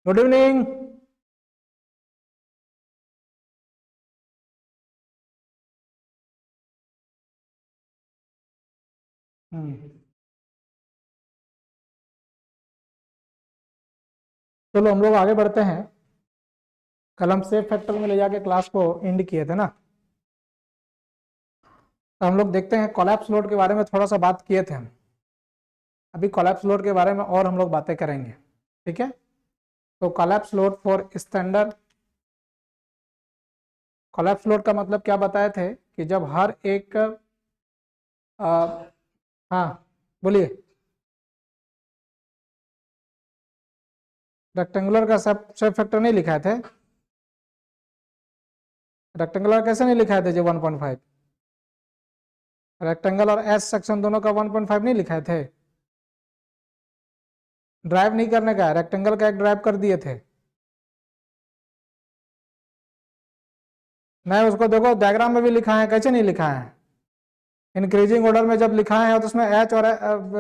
Good evening. चलो हम लोग आगे बढ़ते हैं। कल हम सेफ फैक्टर में ले जाके क्लास को एंड किए थे ना। तो हम लोग देखते हैं कोलैप्स लोड के बारे में थोड़ा सा बात किए थे हम। अभी कोलैप्स लोड के बारे में और हम लोग बातें करेंगे। ठीक है। तो collapse load for standard, collapse load का मतलब क्या बताए थे कि जब हर एक हाँ बोलिए। रेक्टेंगुलर का सेफ फैक्टर नहीं लिखाए थे। रेक्टेंगुलर कैसे नहीं लिखाए थे जो 1.5? रेक्टेंगल और एस सेक्शन दोनों का 1.5 नहीं लिखाए थे। ड्राइव नहीं करने का है, रेक्टेंगल का एक ड्राइव कर दिए थे। नहीं, उसको देखो डायग्राम में भी लिखा है, कैसे नहीं लिखा है। इंक्रीजिंग ऑर्डर में जब लिखा है तो उसमें एच और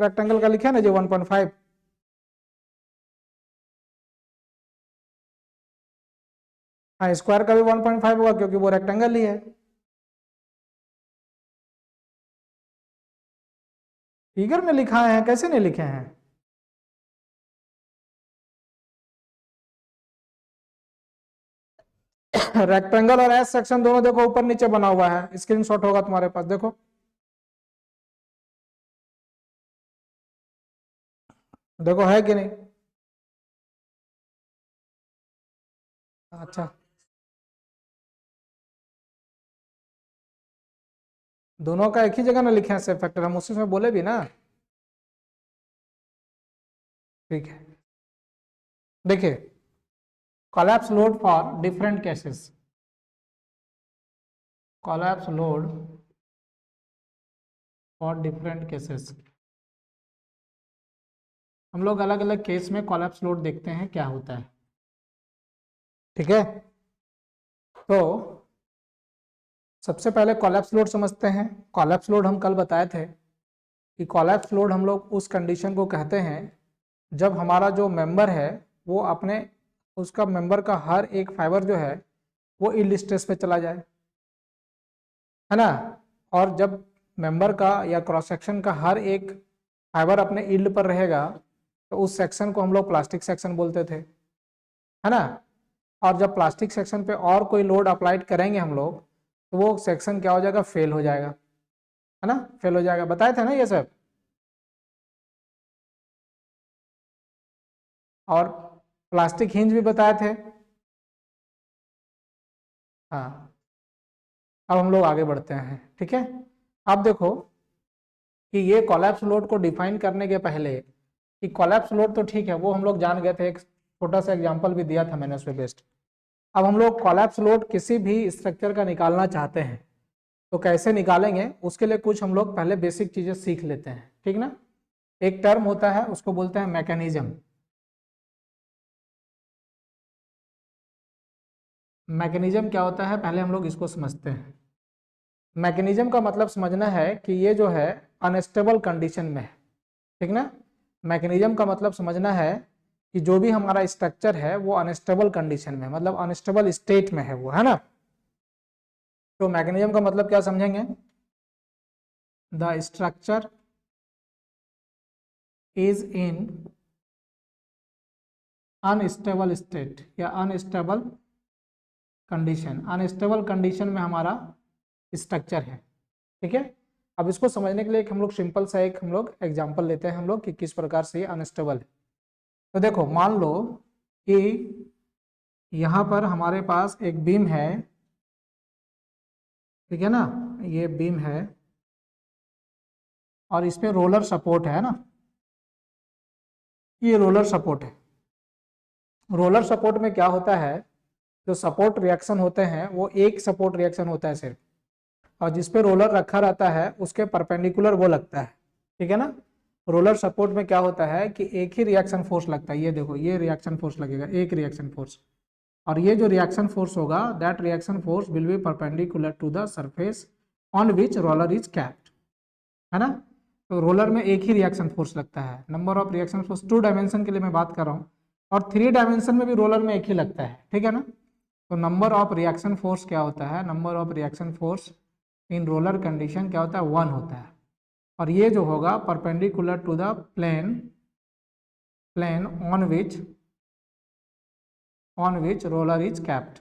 रेक्टेंगल का लिखा है ना जो 1.5। हाँ, स्क्वायर का भी 1.5 होगा क्योंकि वो रेक्टेंगल ही है। फिगर में लिखा है, कैसे नहीं लिखे हैं। रेक्टेंगल और एस सेक्शन दोनों देखो ऊपर नीचे बना हुआ है, स्क्रीनशॉट होगा तुम्हारे पास, देखो देखो है कि नहीं। अच्छा, दोनों का एक ही जगह ना लिखे हैं सेफ फैक्टर, हम उसी में बोले भी ना। ठीक है, देखिए collapse load for different cases, collapse load for different cases. हम लोग अलग अलग केस में कोलैप्स लोड देखते हैं क्या होता है। ठीक है, तो सबसे पहले कोलैप्स लोड समझते हैं। कोलैप्स लोड हम कल बताए थे कि कोलैप्स लोड हम लोग उस कंडीशन को कहते हैं जब हमारा जो मेंबर है वो अपने उसका मेंबर का हर एक फाइबर जो है वो यील्ड स्ट्रेस पे चला जाए, है ना। और जब मेंबर का या क्रॉस सेक्शन का हर एक फाइबर अपने यील्ड पर रहेगा तो उस सेक्शन को हम लोग प्लास्टिक सेक्शन बोलते थे, है ना। और जब प्लास्टिक सेक्शन पे और कोई लोड अप्लाइड करेंगे हम लोग तो वो सेक्शन क्या हो जाएगा, फेल हो जाएगा, है ना, फेल हो जाएगा। बताए थे ना ये सब। और प्लास्टिक हिंज भी बताए थे। हाँ, अब हम लोग आगे बढ़ते हैं। ठीक है, अब देखो कि ये कोलैप्स लोड को डिफाइन करने के पहले कि कोलैप्स लोड तो ठीक है वो हम लोग जान गए थे, एक छोटा सा एग्जांपल भी दिया था मैंने उस पे बेस्ड। अब हम लोग कोलैप्स लोड किसी भी स्ट्रक्चर का निकालना चाहते हैं तो कैसे निकालेंगे उसके लिए कुछ हम लोग पहले बेसिक चीजें सीख लेते हैं, ठीक ना। एक टर्म होता है उसको बोलते हैं मैकेनिज्म। मैकेनिज्म क्या होता है पहले हम लोग इसको समझते हैं। मैकेनिज्म का मतलब समझना है कि ये जो है अनस्टेबल कंडीशन में है, ठीक ना। मैकेनिज्म का मतलब समझना है कि जो भी हमारा स्ट्रक्चर है वो अनस्टेबल कंडीशन में, मतलब अनस्टेबल स्टेट में है वो, है ना। तो मैकेनिज्म का मतलब क्या समझेंगे, the structure is in unstable state या अनस्टेबल कंडीशन। अनस्टेबल कंडीशन में हमारा स्ट्रक्चर है, ठीक है। अब इसको समझने के लिए हम लोग सिंपल सा एक हम लोग एग्जांपल लेते हैं हम लोग कि किस प्रकार से ये अनस्टेबल है। तो देखो मान लो कि यहाँ पर हमारे पास एक बीम है, ठीक है ना, ये बीम है और इस पे रोलर सपोर्ट है ना, ये रोलर सपोर्ट है। रोलर सपोर्ट में क्या होता है, जो सपोर्ट रिएक्शन होते हैं वो एक सपोर्ट रिएक्शन होता है सिर्फ, और जिस पे रोलर रखा रहता है उसके परपेंडिकुलर वो लगता है, ठीक है ना। रोलर सपोर्ट में क्या होता है कि एक ही रिएक्शन फोर्स लगता है, ये देखो ये रिएक्शन फोर्स लगेगा, एक रिएक्शन फोर्स, और ये जो रिएक्शन फोर्स होगा that reaction force will be perpendicular to the surface on which roller is capped, है ना। तो रोलर में एक ही रिएक्शन फोर्स लगता है। Number of reaction force two dimension के लिए मैं बात कर रहा हूँ, और 3 डायमेंशन में भी रोलर में एक ही लगता है, ठीक है ना। तो नंबर ऑफ रिएक्शन फोर्स क्या होता है, number of reaction force in roller condition क्या होता है, 1 होता है। और ये जो होगा perpendicular to the plane plane on which roller is capped.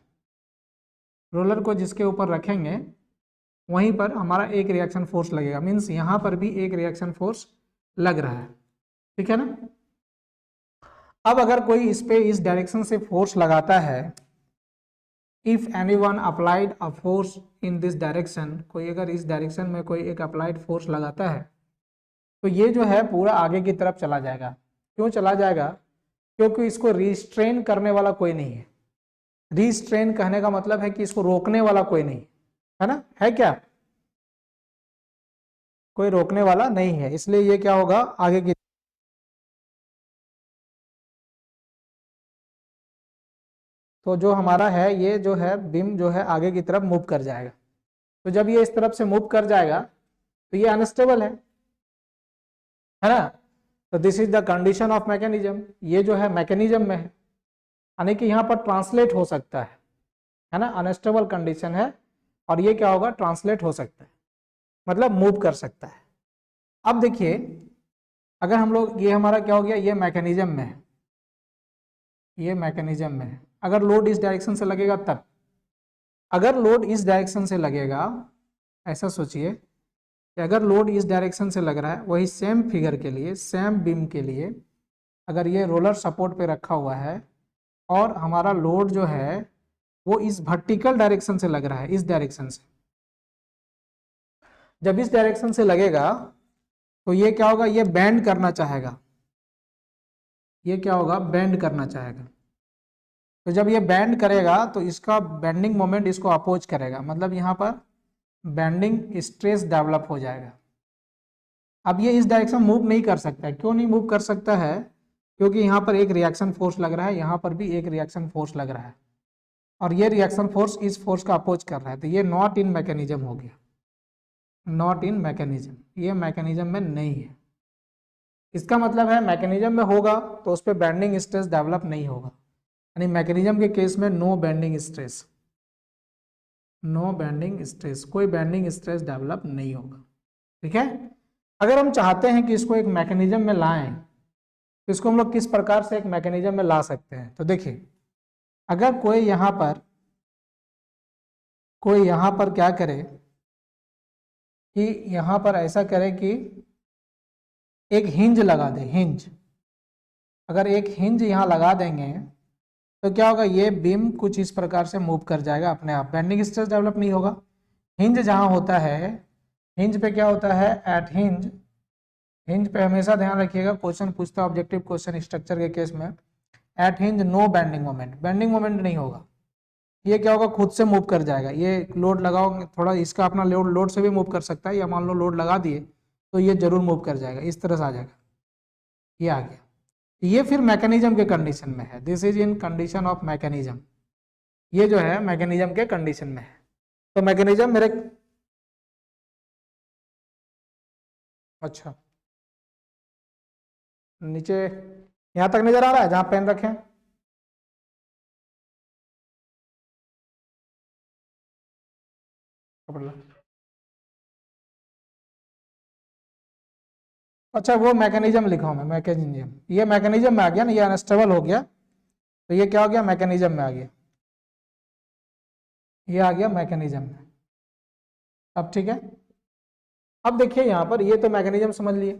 Roller को जिसके ऊपर रखेंगे वहीं पर हमारा एक रिएक्शन फोर्स लगेगा, मीन्स यहाँ पर भी एक रिएक्शन फोर्स लग रहा है, ठीक है ना। अब अगर कोई इस पे इस डायरेक्शन से फोर्स लगाता है, if anyone applied a force in this direction, कोई अगर इस डायरेक्शन में कोई एक अप्लाइड फोर्स लगाता है तो ये जो है पूरा आगे की तरफ चला जाएगा। क्यों चला जाएगा, क्योंकि इसको रिस्ट्रेन करने वाला कोई नहीं है। रिस्ट्रेन कहने का मतलब है कि इसको रोकने वाला कोई नहीं है ना, है क्या, कोई रोकने वाला नहीं है, इसलिए ये क्या होगा आगे की। तो जो हमारा है ये जो है बीम जो है आगे की तरफ मूव कर जाएगा। तो जब ये इस तरफ से मूव कर जाएगा तो ये अनस्टेबल है ना। तो this is the condition of mechanism, ये जो है मैकेनिज्म में है, यानी कि यहाँ पर ट्रांसलेट हो सकता है ना, अनस्टेबल कंडीशन है और ये क्या होगा ट्रांसलेट हो सकता है, मतलब मूव कर सकता है। अब देखिए अगर हम लोग, ये हमारा क्या हो गया, ये मैकेनिज्म में है, ये मैकेनिज्म में है। अगर लोड इस डायरेक्शन से लगेगा तब, अगर लोड इस डायरेक्शन से लगेगा, ऐसा सोचिए कि अगर लोड इस डायरेक्शन से लग रहा है, वही सेम फिगर के लिए, सेम बीम के लिए अगर ये रोलर सपोर्ट पे रखा हुआ है और हमारा लोड जो है वो इस वर्टिकल डायरेक्शन से लग रहा है, इस डायरेक्शन से, जब इस डायरेक्शन से लगेगा तो ये क्या होगा, ये बेंड करना चाहेगा, ये क्या होगा बेंड करना चाहेगा। तो जब ये बेंड करेगा तो इसका बेंडिंग मोमेंट इसको अपोज करेगा, मतलब यहाँ पर बेंडिंग स्ट्रेस डेवलप हो जाएगा। अब ये इस डायरेक्शन मूव नहीं कर सकता है, क्यों नहीं मूव कर सकता है, क्योंकि यहाँ पर एक रिएक्शन फोर्स लग रहा है, यहाँ पर भी एक रिएक्शन फोर्स लग रहा है और ये रिएक्शन फोर्स इस फोर्स का अपोज कर रहा है, तो ये नॉट इन मैकेनिज्म हो गया, नॉट इन मैकेनिज्म, ये मैकेनिज्म में नहीं है। इसका मतलब है मैकेनिज्म में होगा तो उस पर बेंडिंग स्ट्रेस डेवलप नहीं होगा, यानी मैकेनिज्म के केस में no bending stress, no bending stress, कोई बेंडिंग स्ट्रेस डेवलप नहीं होगा, ठीक है। अगर हम चाहते हैं कि इसको एक मैकेनिज्म में लाएं तो इसको हम लोग किस प्रकार से एक मैकेनिज्म में ला सकते हैं, तो देखिए अगर कोई यहाँ पर क्या करे कि यहाँ पर ऐसा करे कि एक हिंज लगा दे, हिंज, अगर एक हिंज यहाँ लगा देंगे तो क्या होगा, ये बीम कुछ इस प्रकार से मूव कर जाएगा अपने आप, बेंडिंग स्ट्रेस डेवलप नहीं होगा। हिंज जहाँ होता है, हिंज पे क्या होता है, एट हिंज, हिंज पे हमेशा ध्यान रखिएगा, क्वेश्चन पूछता है ऑब्जेक्टिव क्वेश्चन स्ट्रक्चर के केस में, at hinge no bending moment, bending moment नहीं होगा, ये क्या होगा खुद से मूव कर जाएगा। ये लोड लगाओगे थोड़ा, इसका अपना लोड से भी मूव कर सकता है, या मान लो लोड लगा दिए तो ये जरूर मूव कर जाएगा, इस तरह से आ जाएगा, ये आ गया। ये फिर मैकेनिज्म के कंडीशन में है, this is in condition of mechanism, ये जो है मैकेनिज्म के कंडीशन में है। तो मैकेनिज्म मेरे, अच्छा नीचे यहाँ तक नजर आ रहा है जहाँ पेन रखें, अच्छा वो मैकेनिज्म लिखा हूँ मैं, मैकेनिज्म, ये मैकेनिज्म में आ गया ना, ये अनस्टेबल हो गया तो ये क्या हो गया मैकेनिज्म में आ गया, ये आ गया मैकेनिज्म में। अब ठीक है, अब देखिए यहाँ पर ये तो मैकेनिज्म समझ लिए।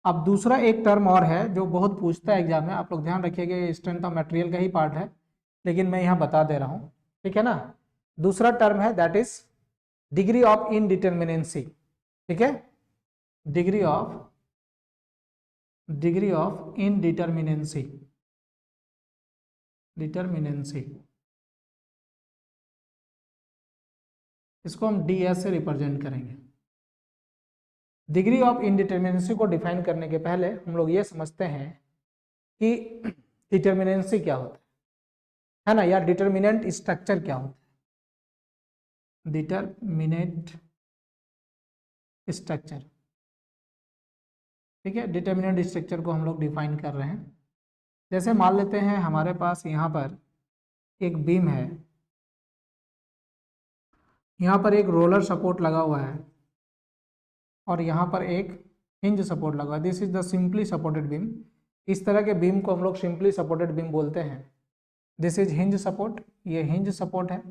अब दूसरा एक टर्म और है जो बहुत पूछता है एग्जाम में, आप लोग ध्यान रखिएगा, ये स्ट्रेंथ ऑफ मटेरियल का ही पार्ट है लेकिन मैं यहाँ बता दे रहा हूँ, ठीक है ना। दूसरा टर्म है that is degree of indeterminacy, ठीक है, डिग्री ऑफ इनडिटर्मिनेंसी, डिटर्मिनेंसी, इसको हम ds से रिप्रेजेंट करेंगे। डिग्री ऑफ इनडिटर्मिनेंसी को डिफाइन करने के पहले हम लोग ये समझते हैं कि डिटर्मिनेंसी क्या होता है ना, या डिटर्मिनेंट स्ट्रक्चर क्या होता है, डिटर्मिनेंट स्ट्रक्चर, ठीक है। डिटर्मिनेंट स्ट्रक्चर को हम लोग डिफाइन कर रहे हैं, जैसे मान लेते हैं हमारे पास यहाँ पर एक बीम है, यहाँ पर एक रोलर सपोर्ट लगा हुआ है और यहाँ पर एक हिंज सपोर्ट लगा हुआ है। This is the simply supported beam. इस तरह के बीम को हम लोग सिंपली सपोर्टेड बीम बोलते हैं। दिस इज हिंज सपोर्ट, ये हिंज सपोर्ट है,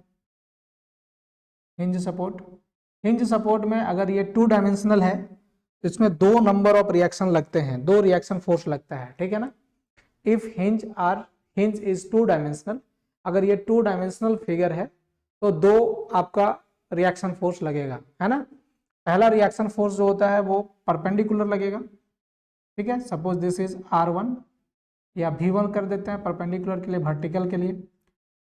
हिंज सपोर्ट। हिंज सपोर्ट में अगर ये 2 डायमेंशनल है तो इसमें 2 नंबर ऑफ रिएक्शन लगते हैं, 2 रिएक्शन फोर्स लगता है, ठीक है ना। इफ हिंज इज 2 डायमेंशनल, अगर ये 2 डायमेंशनल फिगर है तो 2 आपका रिएक्शन फोर्स लगेगा, है ना। पहला रिएक्शन फोर्स जो होता है वो परपेंडिकुलर लगेगा, ठीक है। सपोज दिस इज R1 या V1 कर देते हैं परपेंडिकुलर के लिए, वर्टिकल के लिए।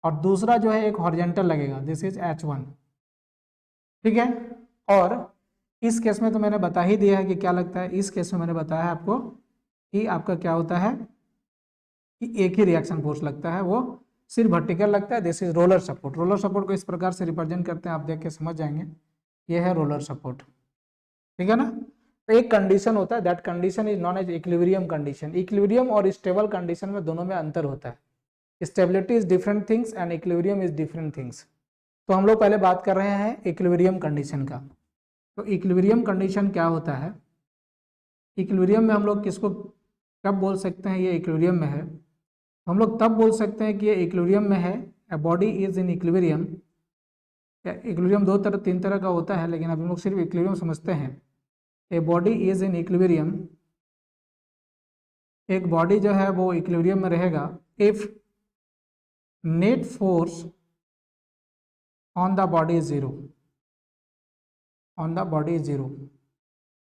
और दूसरा जो है एक हॉरिजॉन्टल लगेगा, दिस इज H1, ठीक है। और इस केस में तो मैंने बता ही दिया है कि क्या लगता है। इस केस में मैंने बताया है आपको कि आपका क्या होता है कि एक ही रिएक्शन फोर्स लगता है, वो सिर्फ वर्टिकल लगता है। This is roller support. Roller support को इस प्रकार से रिप्रेजेंट करते हैं, आप देख के समझ जाएंगे। ये है रोलर सपोर्ट, ठीक है ना। तो एक कंडीशन होता है, that condition is known as equilibrium condition. Equilibrium और स्टेबल कंडीशन में दोनों में अंतर होता है। Stability is different things and equilibrium is different things. तो हम लोग पहले बात कर रहे हैं इक्विलिब्रियम कंडीशन का। तो इक्विलिब्रियम कंडीशन क्या होता है? इक्विलिब्रियम में हम लोग किसको कब बोल सकते हैं ये इक्विलिब्रियम में है? हम लोग तब बोल सकते हैं कि ये इक्विलिब्रियम में है, a body is in equilibrium. Equilibrium 2-3 तरह का होता है, लेकिन अभी हम लोग सिर्फ इक्विलिब्रियम समझते हैं। A body is in equilibrium, एक बॉडी जो है वो इक्विलिब्रियम में रहेगा if net force on the body is zero. On the body is zero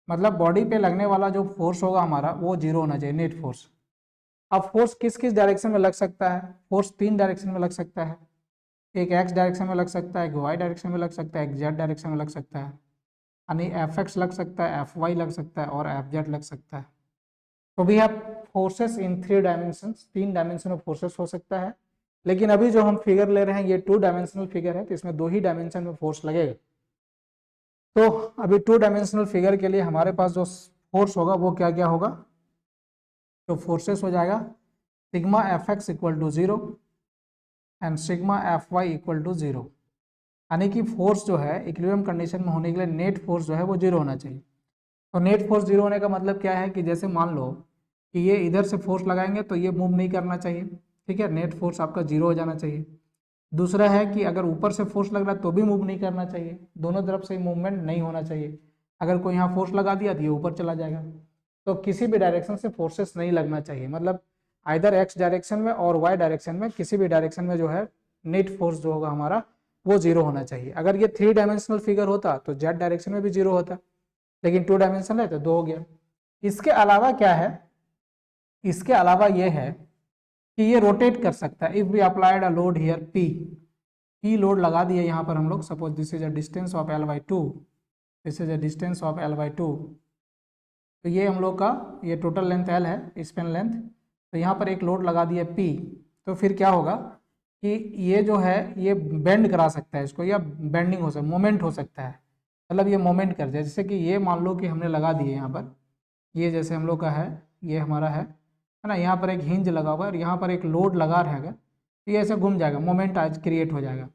मतलब बॉडी पे लगने वाला जो फोर्स होगा हमारा वो जीरो होना चाहिए, नेट फोर्स। अब फोर्स किस किस डायरेक्शन में लग सकता है? फोर्स 3 डायरेक्शन में लग सकता है। एक एक्स डायरेक्शन में लग सकता है, एक वाई डायरेक्शन में लग सकता है, एक जेड डायरेक्शन में लग सकता है। यानी एफ एक्स लग सकता है, एफ वाई लग सकता है और एफ जेड लग सकता है। तो we have forces in 3 dimension, 3 dimension में फोर्सेस हो सकता है। लेकिन अभी जो हम फिगर ले रहे हैं ये 2 डायमेंशनल फिगर है, तो इसमें 2 ही डायमेंशन में फोर्स लगेगा। तो अभी 2 डायमेंशनल फिगर के लिए हमारे पास जो फोर्स होगा वो क्या क्या होगा? तो फोर्सेस हो जाएगा sigma F X equal to 0 and sigma F Y equal to 0। यानी कि फोर्स जो है इक्विलिब्रियम कंडीशन में होने के लिए नेट फोर्स जो है वो 0 होना चाहिए। तो नेट फोर्स 0 होने का मतलब क्या है कि जैसे मान लो कि ये इधर से फोर्स लगाएंगे तो ये मूव नहीं करना चाहिए, ठीक है। नेट फोर्स आपका 0 हो जाना चाहिए। दूसरा है कि अगर ऊपर से फोर्स लग रहा है तो भी मूव नहीं करना चाहिए, दोनों तरफ से मूवमेंट नहीं होना चाहिए। अगर कोई यहाँ फोर्स लगा दिया तो ये ऊपर चला जाएगा। तो किसी भी डायरेक्शन से फोर्सेस नहीं लगना चाहिए, मतलब आइदर एक्स डायरेक्शन में और वाई डायरेक्शन में, किसी भी डायरेक्शन में जो है नेट फोर्स जो होगा हमारा वो 0 होना चाहिए। अगर ये 3 डायमेंशनल फिगर होता तो जेड डायरेक्शन में भी 0 होता, लेकिन 2 डायमेंशनल है तो 2 हो गया। इसके अलावा क्या है? इसके अलावा ये है कि ये रोटेट कर सकता है। If we applied a load here P load लगा दिया यहाँ पर हम लोग। Suppose this is a distance of L/2, this is a distance of L/2। तो ये हम लोग का ये टोटल लेंथ L है, स्पेन लेंथ। तो यहाँ पर एक लोड लगा दिया P, तो फिर क्या होगा कि ये जो है ये बेंड करा सकता है इसको, या बेंडिंग हो सकता है, मोमेंट हो सकता है। मतलब ये मोमेंट कर जाए, जैसे कि ये मान लो कि हमने लगा दिए यहाँ पर, ये जैसे हम लोग का है, ये हमारा है ना। यहाँ पर एक हिंज लगा हुआ है और यहाँ पर एक लोड लगा रहेगा, तो ये ऐसे घूम जाएगा, मोमेंट आज क्रिएट हो जाएगा।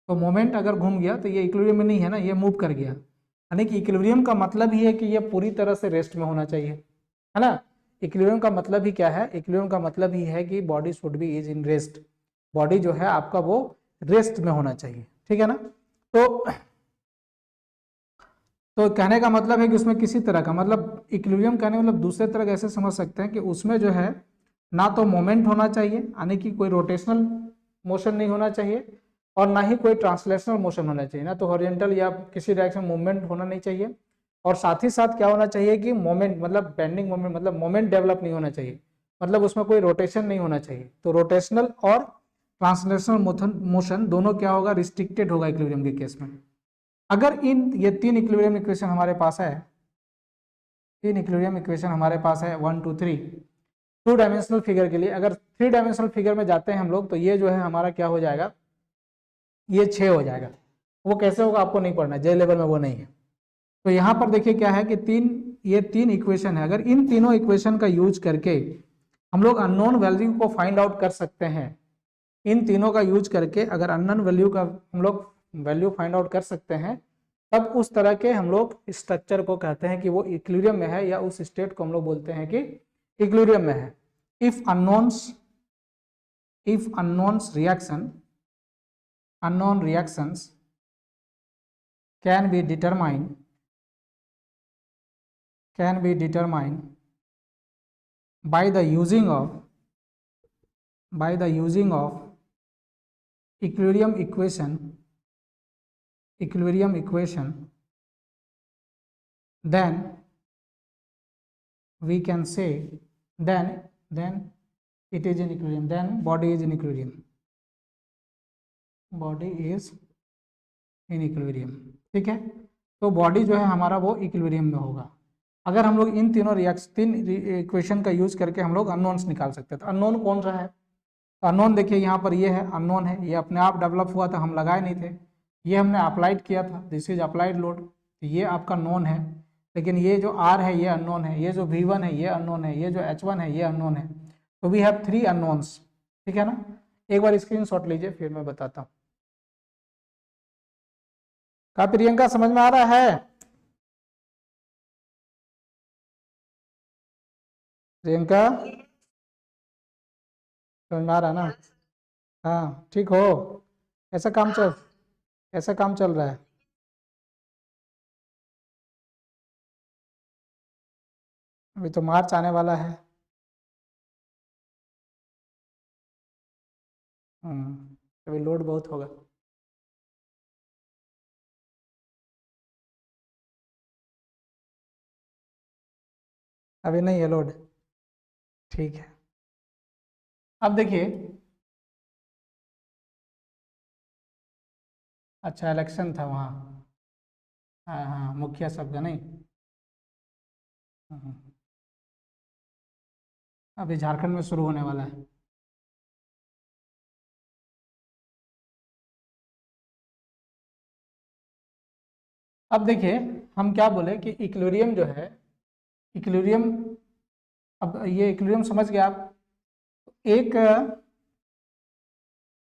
तो मोमेंट अगर घूम गया तो ये इक्विलिब्रियम में नहीं है ना, ये मूव कर गया। यानी कि इक्विलिब्रियम का मतलब ही है कि ये पूरी तरह से रेस्ट में होना चाहिए, है ना। इक्विलिब्रियम का मतलब ही क्या है? इक्विलिब्रियम का मतलब ही है कि body should be is in rest. Body जो है आपका वो रेस्ट में होना चाहिए, ठीक है ना। तो कहने का मतलब है कि उसमें किसी तरह का, मतलब इक्विलिब्रियम कहने मतलब दूसरे तरह ऐसे समझ सकते हैं कि उसमें जो है ना तो मोमेंट होना चाहिए, यानी कि कोई रोटेशनल मोशन नहीं होना चाहिए, और ना ही कोई ट्रांसलेशनल मोशन होना चाहिए, ना तो हॉरिजॉन्टल या किसी डायरेक्शन मूवमेंट होना नहीं चाहिए। और साथ ही साथ क्या होना चाहिए कि मोमेंट मतलब बेंडिंग मोमेंट, मतलब मोमेंट डेवलप नहीं होना चाहिए, मतलब उसमें कोई रोटेशन नहीं होना चाहिए। तो रोटेशनल और ट्रांसलेशनल मोशन दोनों क्या होगा? रिस्ट्रिक्टेड होगा इक्विलिब्रियम के केस में। अगर ये 3 इक्विलिब्रियम इक्वेशन हमारे पास है, 3 इक्विलिब्रियम इक्वेशन हमारे पास है 1 2 3 2 डायमेंशनल फिगर के लिए। अगर 3 डायमेंशनल फिगर में जाते हैं हम लोग तो ये जो है हमारा क्या हो जाएगा? ये 6 हो जाएगा। वो कैसे होगा आपको नहीं पढ़ना, जे लेवल में वो नहीं है। तो यहाँ पर देखिए क्या है कि ये तीन इक्वेशन है। अगर इन तीनों इक्वेशन का यूज करके हम लोग अननोन वैल्यू को फाइंड आउट कर सकते हैं इन तीनों का यूज करके। अगर अननोन वैल्यू का हम लोग वैल्यू फाइंड आउट कर सकते हैं तब उस तरह के हम लोग स्ट्रक्चर को कहते हैं कि वो इक्विलिब्रियम में है, या उस स्टेट को हम लोग बोलते हैं कि इक्विलिब्रियम में है। If unknowns unknown reactions can be determined by the using of equilibrium equation, then we can say then it is in equilibrium, then body is in equilibrium, ठीक है। तो बॉडी जो है हमारा वो इक्विलिब्रियम में होगा अगर हम लोग इन तीनों तीन इक्वेशन का यूज करके हम लोग अननोन्स निकाल सकते हैं। तो अननोन कौन सा है? तो अननोन देखिए यहाँ पर ये है, अननोन है, ये अपने आप डेवलप हुआ था, हम लगाए नहीं थे, ये हमने अप्लाइड किया था, दिस इज अप्लाइड लोड, तो ये आपका नोन है। लेकिन ये जो R है ये अननोन है, ये जो V1 है ये अननोन है, ये जो H1 है ये अननोन है। तो वी हैव 3 अननोन्स, ठीक है ना। एक बार स्क्रीनशॉट लीजिए फिर मैं बताता हूँ। क्या प्रियंका समझ में आ रहा है? प्रियंका समझ में आ रहा है ना? हाँ ठीक हो। ऐसा काम चल रहा है। अभी तो मार्च आने वाला है। अभी लोड बहुत होगा। अभी नहीं है लोड, ठीक है। अब देखिए, अच्छा इलेक्शन था वहाँ, हाँ हाँ मुखिया सब का नहीं। अभी झारखंड में शुरू होने वाला है। अब देखिए हम क्या बोले कि इक्विलिब्रियम जो है, इक्विलिब्रियम, अब ये इक्विलिब्रियम समझ गए आप।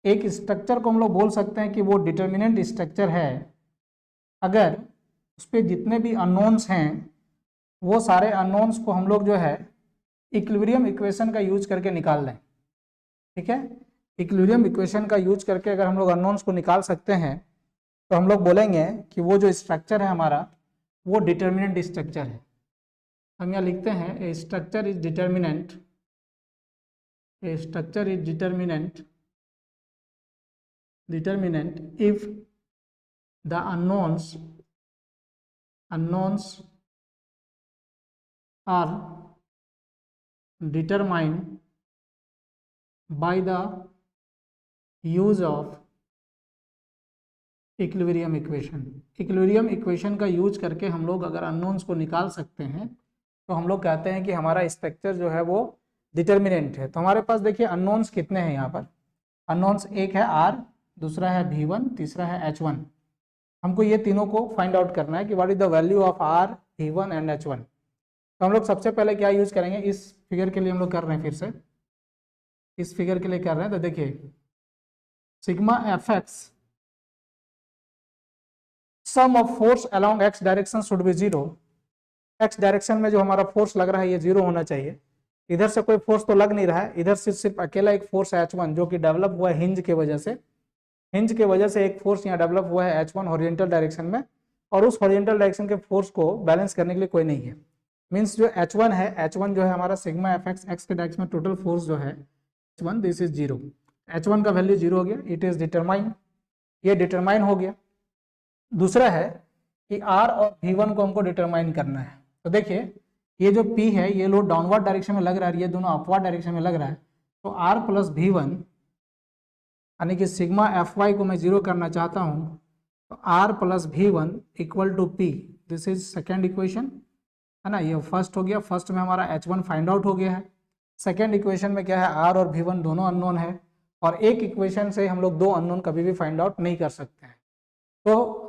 एक स्ट्रक्चर को हम लोग बोल सकते हैं कि वो डिटर्मिनेंट स्ट्रक्चर है अगर उस पर जितने भी अननोन्स हैं वो सारे अननोन्स को हम लोग जो है इक्विलिब्रियम इक्वेशन का यूज करके निकाल लें, ठीक है। इक्विलिब्रियम इक्वेशन का यूज करके अगर हम लोग अननोन्स को निकाल सकते हैं तो हम लोग बोलेंगे कि वो जो स्ट्रक्चर है हमारा वो डिटर्मिनेंट स्ट्रक्चर है। हम यहाँ लिखते हैं a structure is determinate, a structure is determinate if the unknowns are determined by the use of equilibrium equation. Equilibrium equation का यूज करके हम लोग अगर अननोन्स को निकाल सकते हैं तो हम लोग कहते हैं कि हमारा स्ट्रक्चर जो है वो डिटर्मिनेंट है। तो हमारे पास देखिए अननोन्स कितने हैं यहाँ पर। अननोन्स एक है R, दूसरा है V1, तीसरा है H1। हमको ये तीनों को फाइंड आउट करना है कि what is the value of R, V1 and H1। तो हम लोग सबसे पहले क्या यूज करेंगे, इस फिगर के लिए हम लोग कर रहे हैं, फिर से इस फिगर के लिए कर रहे हैं। तो देखिए sigma FX sum of force along x direction should be 0। x direction में जो हमारा फोर्स लग रहा है ये 0 होना चाहिए। इधर से कोई फोर्स तो लग नहीं रहा है, इधर से सिर्फ अकेला एक फोर्स है H1 जो कि डेवलप हुआ है हिंज के वजह से। हिंज के वजह से एक फोर्स यहाँ डेवलप हुआ है H1 हॉरिजॉन्टल डायरेक्शन में, और उस हॉरिजॉन्टल डायरेक्शन के फोर्स को बैलेंस करने के लिए कोई नहीं है। मींस जो H1 है, H1 जो है हमारा सिग्मा FX x के डायरेक्शन में टोटल फोर्स जो है H1 दिस इज 0। H1 का वैल्यू 0 हो गया, इट इज डिटरमाइन, ये डिटरमाइन हो गया। दूसरा है कि R और V1 को हमको डिटरमाइन करना है। तो देखिए ये जो P है ये लोड डाउनवर्ड डायरेक्शन में लग रहा है, ये दोनों अपवर्ड डायरेक्शन में लग रहा है। तो R प्लस V1 यानी कि सिग्मा Fy को मैं 0 करना चाहता हूँ, तो R plus V1 equal to P, this is second equation है ना। ये फर्स्ट हो गया, फर्स्ट में हमारा H1 फाइंड आउट हो गया है। सेकेंड इक्वेशन में क्या है, R और V1 दोनों अननोन है, और एक इक्वेशन से हम लोग दो अननोन कभी भी फाइंड आउट नहीं कर सकते हैं। तो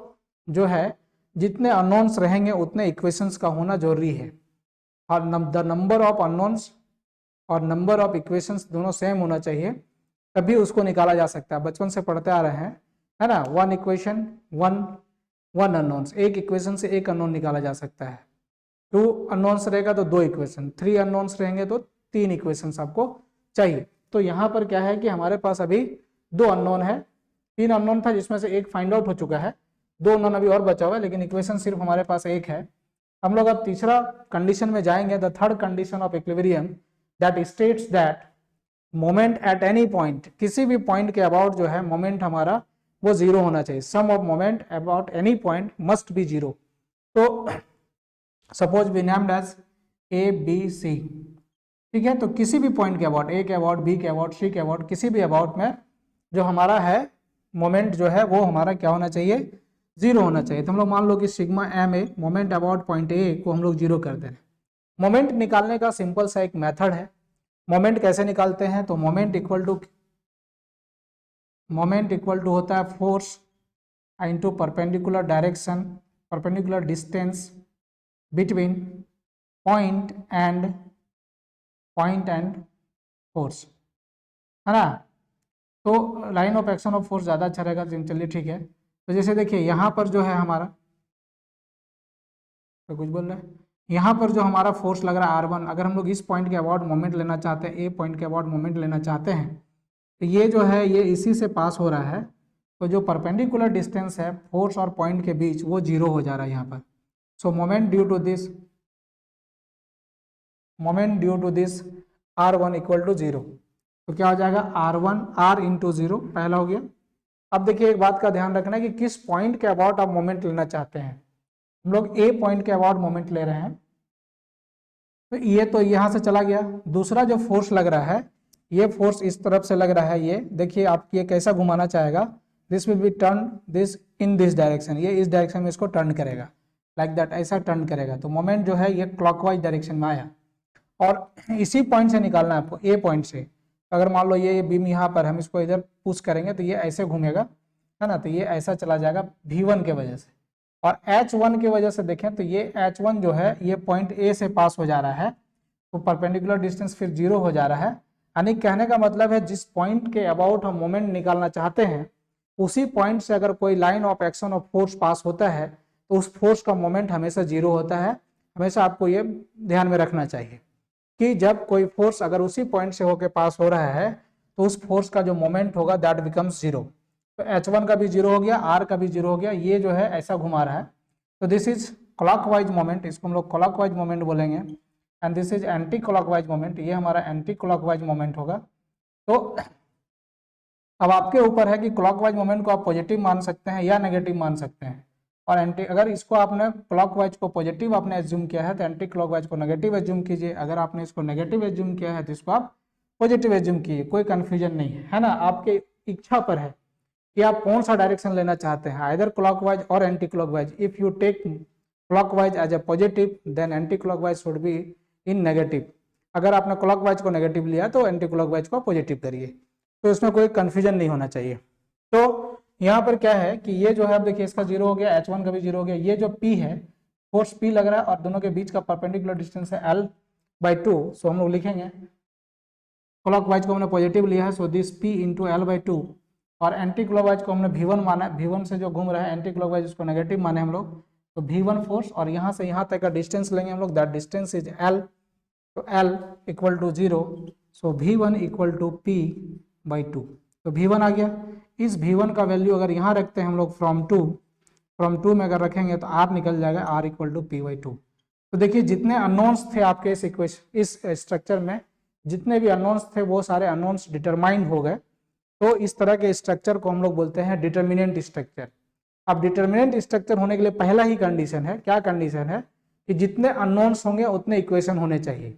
जो है जितने अननोन्स रहेंगे उतने इक्वेशंस का होना जरूरी है, और द नंबर ऑफ अननोन्स और नंबर ऑफ इक्वेशंस दोनों सेम होना चाहिए, तभी उसको निकाला जा सकता है। बचपन से पढ़ते आ रहे हैं, है ना, वन इक्वेशन वन अननोन्स, एक इक्वेशन से एक अननोन निकाला जा सकता है। टू अननोन्स रहेगा तो दो इक्वेशन, थ्री अननोन्स रहेंगे तो तीन इक्वेशंस आपको चाहिए। तो यहाँ पर क्या है कि हमारे पास अभी दो अननोन है, तीन अननोन था जिसमें से एक फाइंड आउट हो चुका है, दो अननोन अभी और बचा हुआ है, लेकिन इक्वेशन सिर्फ हमारे पास एक है। हम लोग अब तीसरा कंडीशन में जाएंगे, the third condition of equilibrium that states that moment at any point, किसी भी पॉइंट के अबाउट जो है मोमेंट हमारा वो जीरो होना चाहिए। Sum of moment about any point must be zero. तो suppose we named as A B C, ठीक है, तो किसी भी पॉइंट के अबाउट, ए के अबाउट, बी के अबाउट, सी के अबाउट, किसी भी अबाउट में जो हमारा है मोमेंट जो है वो हमारा क्या होना चाहिए, जीरो होना चाहिए। तो हम लोग मान लो कि sigma M A moment about point A को हम लोग जीरो कर दे रहे हैं। मोमेंट निकालने का सिंपल सा एक मेथड है। मोमेंट कैसे निकालते हैं, तो मोमेंट इक्वल टू होता है force into perpendicular direction, perpendicular distance between point and force, है ना। तो line of action of force ज़्यादा अच्छा रहेगा, चलिए ठीक है। तो जैसे देखिए यहाँ पर जो है हमारा, तो कुछ बोल रहे हैं, यहाँ पर जो हमारा फोर्स लग रहा है R1, अगर हम लोग इस पॉइंट के अबाउट मोमेंट लेना चाहते हैं, ए पॉइंट के अबाउट मोमेंट लेना चाहते हैं, तो ये जो है ये इसी से पास हो रहा है। तो जो परपेंडिकुलर डिस्टेंस है फोर्स और पॉइंट के बीच वो जीरो हो जा रहा है यहाँ पर। So moment due to this R1 equal to zero. तो क्या हो जाएगा, R1 R इंटू जीरो, पहला हो गया। अब देखिए एक बात का ध्यान रखना है कि किस पॉइंट के अबाउट आप मोमेंट लेना चाहते हैं। हम लोग ए पॉइंट के अबाउट मोमेंट ले रहे हैं, तो यहाँ से चला गया। दूसरा जो फोर्स लग रहा है, ये फोर्स इस तरफ से लग रहा है, ये देखिए आप ये कैसा घुमाना चाहेगा, this will be turn this in this direction, ये इस डायरेक्शन में इसको टर्न करेगा, लाइक दैट, ऐसा टर्न करेगा। तो मोमेंट जो है ये क्लॉकवाइज डायरेक्शन में आया, और इसी पॉइंट से निकालना है आपको, ए पॉइंट से। अगर मान लो ये बीम यहाँ पर, हम इसको इधर पुश करेंगे तो ये ऐसे घूमेगा, है ना, तो ये ऐसा चला जाएगा V1 के वजह से। और H1 की वजह से देखें तो ये H1 जो है ये पॉइंट ए से पास हो जा रहा है, तो परपेंडिकुलर डिस्टेंस फिर जीरो हो जा रहा है। यानी कहने का मतलब है जिस पॉइंट के अबाउट हम मोमेंट निकालना चाहते हैं, उसी पॉइंट से अगर कोई line of action of force pass होता है तो उस फोर्स का मोमेंट हमेशा जीरो होता है। हमेशा आपको ये ध्यान में रखना चाहिए कि जब कोई फोर्स अगर उसी पॉइंट से होकर पास हो रहा है तो उस फोर्स का जो मोमेंट होगा दैट बिकम्स जीरो। तो H1 का भी जीरो हो गया, R का भी जीरो हो गया, ये जो है ऐसा घुमा रहा है। तो दिस इज क्लॉकवाइज मोमेंट, इसको हम लोग क्लॉकवाइज मोमेंट बोलेंगे। And this is anti clockwise moment, ये हमारा एंटी क्लॉकवाइज मोमेंट होगा। तो अब आपके ऊपर है कि क्लॉकवाइज मोमेंट को आप पॉजिटिव मान सकते हैं या नेगेटिव मान सकते हैं। और एंटी, अगर इसको आपने क्लॉकवाइज को पॉजिटिव आपने एज्यूम किया है तो एंटी क्लॉकवाइज को नेगेटिव एज्यूम कीजिए। अगर आपने इसको नेगेटिव एज्यूम किया है तो इसको आप पॉजिटिव एज्यूम कीजिए, कोई कंफ्यूजन नहीं है ना। आपके इच्छा पर है कि आप कौन सा डायरेक्शन लेना चाहते हैं, आइदर क्लॉकवाइज और anti clockwise. If you take clockwise as a positive then anti clockwise should be in negative. अगर आपने क्लॉकवाइज को नेगेटिव लिया तो एंटी क्लॉकवाइज को पॉजिटिव करिए, तो इसमें कोई कंफ्यूजन नहीं होना चाहिए। तो यहाँ पर क्या है कि ये जो है, अब देखिए इसका जीरो हो गया, H1 का भी जीरो हो गया। ये जो P है, फोर्स P लग रहा है और दोनों के बीच का परपेंडिकुलर डिस्टेंस है L/2। सो हम लोग लिखेंगे क्लॉकवाइज को हमने पॉजिटिव लिया है, so this P into L/2। और एंटी क्लॉकवाइज को हमने V1 माना, V1 से जो घूम रहा है एंटी क्लॉकवाइज उसको नेगेटिव माने हम लोग, तो V1 फोर्स, और यहाँ से यहाँ तक का डिस्टेंस लेंगे हम लोग, दैट डिस्टेंस इज L। तो L equal to zero, so V1 equal to P/2। तो V1 आ गया। इस V1 का वैल्यू अगर यहाँ रखते हैं हम लोग फ्रॉम टू में अगर रखेंगे तो R निकल जाएगा, R इक्वल टू P/2। तो देखिए जितने अननोन्स थे आपके इस इक्वेशन, इस स्ट्रक्चर में जितने भी अननोन्स थे वो सारे अननोन्स डिटरमाइंड हो गए। तो इस तरह के स्ट्रक्चर को हम लोग बोलते हैं डिटर्मिनेंट स्ट्रक्चर। अब डिटर्मिनेंट स्ट्रक्चर होने के लिए पहला ही कंडीशन है, क्या कंडीशन है, कि जितने अननोन्स होंगे उतने इक्वेशन होने चाहिए,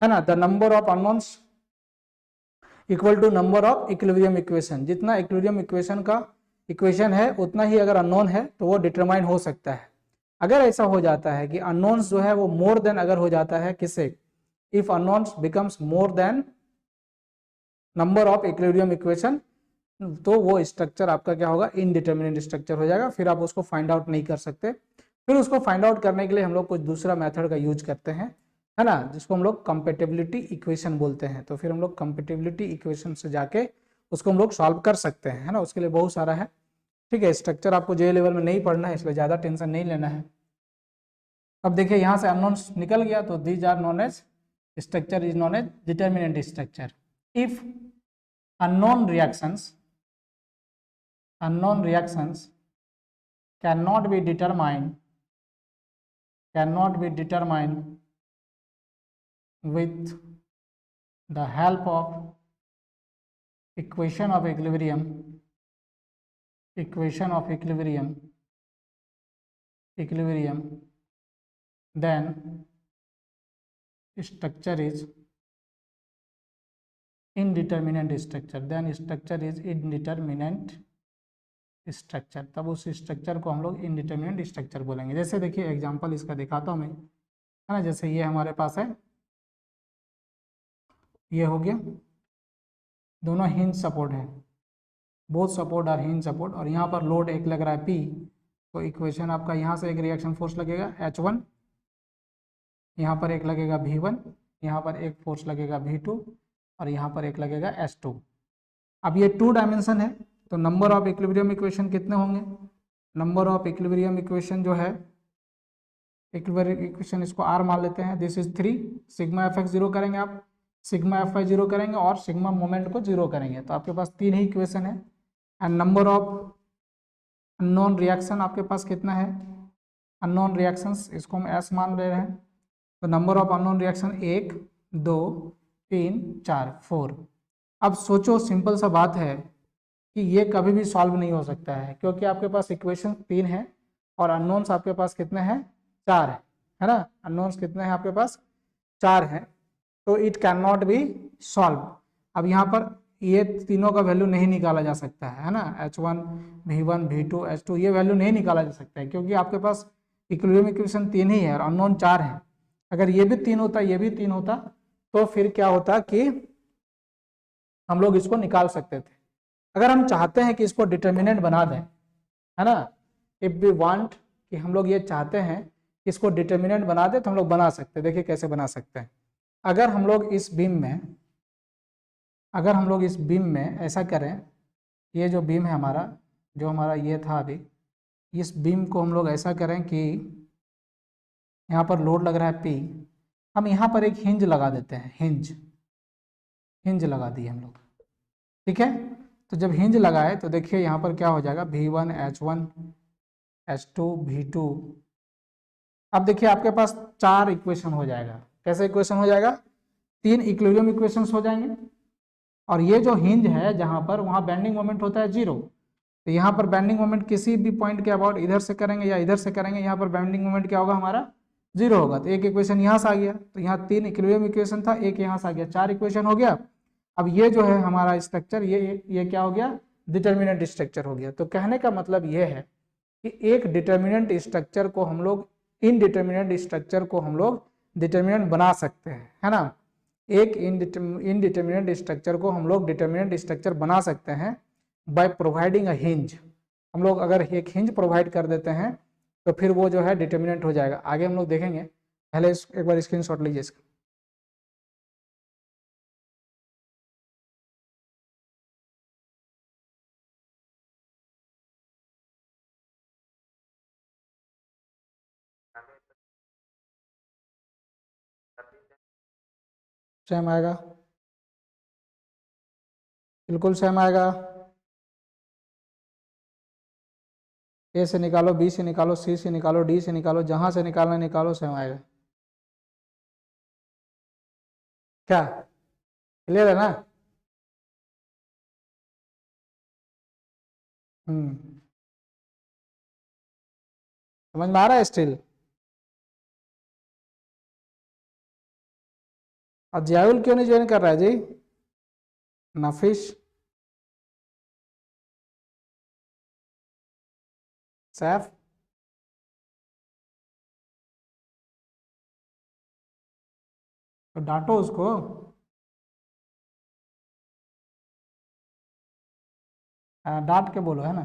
है ना। The number of unknowns equal to number of equilibrium equation. जितना इक्विलिब्रियम इक्वेशन का इक्वेशन है उतना ही अगर अननोन है तो वो डिटरमाइन हो सकता है। अगर ऐसा हो जाता है कि अननोन्स जो है वो मोर देन अगर हो जाता है किससे, if unknowns becomes more than number of equilibrium equation, तो वो स्ट्रक्चर आपका क्या होगा, इनडिटर्मिनेट स्ट्रक्चर हो जाएगा। फिर आप उसको फाइंड आउट नहीं कर सकते। फिर उसको फाइंड आउट करने के लिए हम लोग कुछ दूसरा मेथड का यूज करते हैं, है ना, जिसको हम लोग कंपेटिबिलिटी इक्वेशन बोलते हैं। तो फिर हम लोग कंपेटिबिलिटी इक्वेशन से जाके उसको हम लोग सॉल्व कर सकते हैं, है ना। उसके लिए बहुत सारा है, ठीक है। स्ट्रक्चर आपको जे लेवल में नहीं पढ़ना है, इसलिए ज़्यादा टेंशन नहीं लेना है। अब देखिए यहाँ से अननोन्स निकल गया, तो these are known as structure is known as determinant structure. If unknown reactions cannot be determined with the help of equation of equilibrium, then structure is indeterminate structure. तब उस स्ट्रक्चर को हम लोग इनडिटर्मिनेट स्ट्रक्चर बोलेंगे। जैसे देखिए example इसका दिखाता हूँ मैं, है ना। जैसे ये हमारे पास है, ये हो गया, दोनों हिंज सपोर्ट है, बोथ सपोर्ट और हिंज सपोर्ट, और यहाँ पर लोड एक लग रहा है P। तो इक्वेशन आपका यहाँ से एक रिएक्शन फोर्स लगेगा H1, यहाँ पर एक लगेगा V1, यहाँ पर एक फोर्स लगेगा V2, और यहाँ पर एक लगेगा H2। अब ये 2 डायमेंशन है, तो नंबर ऑफ इक्विलिब्रियम इक्वेशन कितने होंगे? नंबर ऑफ इक्विलिब्रियम इक्वेशन जो है, इक्विलिब्रियम इक्वेशन इसको R मान लेते हैं, this is 3। Sigma F x zero करेंगे आप, सिग्मा एफ वाई जीरो करेंगे, और सिग्मा मोमेंट को जीरो करेंगे, तो आपके पास 3 ही इक्वेशन है। And number of unknown reaction आपके पास कितना है? अननोन रिएक्शंस इसको हम S मान ले रहे हैं, तो नंबर ऑफ अननोन रिएक्शन 1 2 3 4 4। अब सोचो, सिंपल सा बात है कि ये कभी भी सॉल्व नहीं हो सकता है, क्योंकि आपके पास इक्वेशन 3 है और अननोन्स आपके पास कितने हैं? 4 है ना। अननोन्स कितने हैं आपके पास? 4 हैं, तो it can not be solve. अब यहाँ पर ये तीनों का वैल्यू नहीं निकाला जा सकता है ना, H1 V1 V2 H2, ये वैल्यू नहीं निकाला जा सकता है, क्योंकि आपके पास इक्विलिब्रियम इक्वेशन 3 ही है और अननोन 4 है। अगर ये भी 3 होता, ये भी 3 होता, तो फिर क्या होता कि हम लोग इसको निकाल सकते थे। अगर हम चाहते हैं कि इसको डिटर्मिनेंट बना दें, है ना, इफ वी वांट, कि हम लोग ये चाहते हैं कि इसको डिटर्मिनेंट बना दें, तो हम लोग बना सकते हैं। देखिए कैसे बना सकते हैं। अगर हम लोग इस बीम में ऐसा करें, ये जो बीम है हमारा, जो हमारा ये था अभी, इस बीम को हम लोग ऐसा करें कि यहाँ पर लोड लग रहा है P, हम यहाँ पर एक हिंज लगा देते हैं, हिंज लगा दिए हम लोग, ठीक है। तो जब हिंज लगाए तो देखिए यहाँ पर क्या हो जाएगा, V1 H1 H2 V2। अब देखिए आपके पास 4 इक्वेशन हो जाएगा। कैसे इक्वेशन हो जाएगा? 3 इक्विलिब्रियम इक्वेशंस हो जाएंगे, और ये जो हिंज है जहाँ पर, वहाँ बेंडिंग मोमेंट होता है 0। तो यहाँ पर बेंडिंग मोमेंट किसी भी पॉइंट के अबाउट इधर से करेंगे या इधर से करेंगे, यहाँ पर बेंडिंग मोमेंट क्या होगा हमारा? 0 होगा। तो एक इक्वेशन यहाँ से आ गया, तो यहाँ 3 इक्विलिब्रियम इक्वेशन था, एक यहाँ से आ गया, 4 इक्वेशन हो गया। अब ये जो है हमारा स्ट्रक्चर, ये क्या हो गया? डिटर्मिनेंट स्ट्रक्चर हो गया। तो कहने का मतलब ये है कि एक डिटर्मिनेंट स्ट्रक्चर को हम लोग, इनडिटर्मिनेंट स्ट्रक्चर को हम लोग डिटर्मिनेंट बना सकते हैं, है ना। एक इनडिटर्मिनेंट स्ट्रक्चर को हम लोग डिटर्मिनेंट स्ट्रक्चर बना सकते हैं बाय प्रोवाइडिंग अ हिंज। हम लोग अगर एक हिंज प्रोवाइड कर देते हैं, तो फिर वो जो है डिटर्मिनेंट हो जाएगा। आगे हम लोग देखेंगे, पहले एक बार स्क्रीनशॉट लीजिए इसका। सेम आएगा, बिल्कुल सेम आएगा। ए से निकालो, बी से निकालो, सी से निकालो, डी से निकालो, जहां से निकालना निकालो, सेम आएगा। क्या क्लियर है ना? समझ में आ रहा है स्टिल? और जियाउल क्यों नहीं ज्वाइन कर रहा है जी? नफिश, सैफ, तो डांटो उसको। डांट के बोलो, है ना,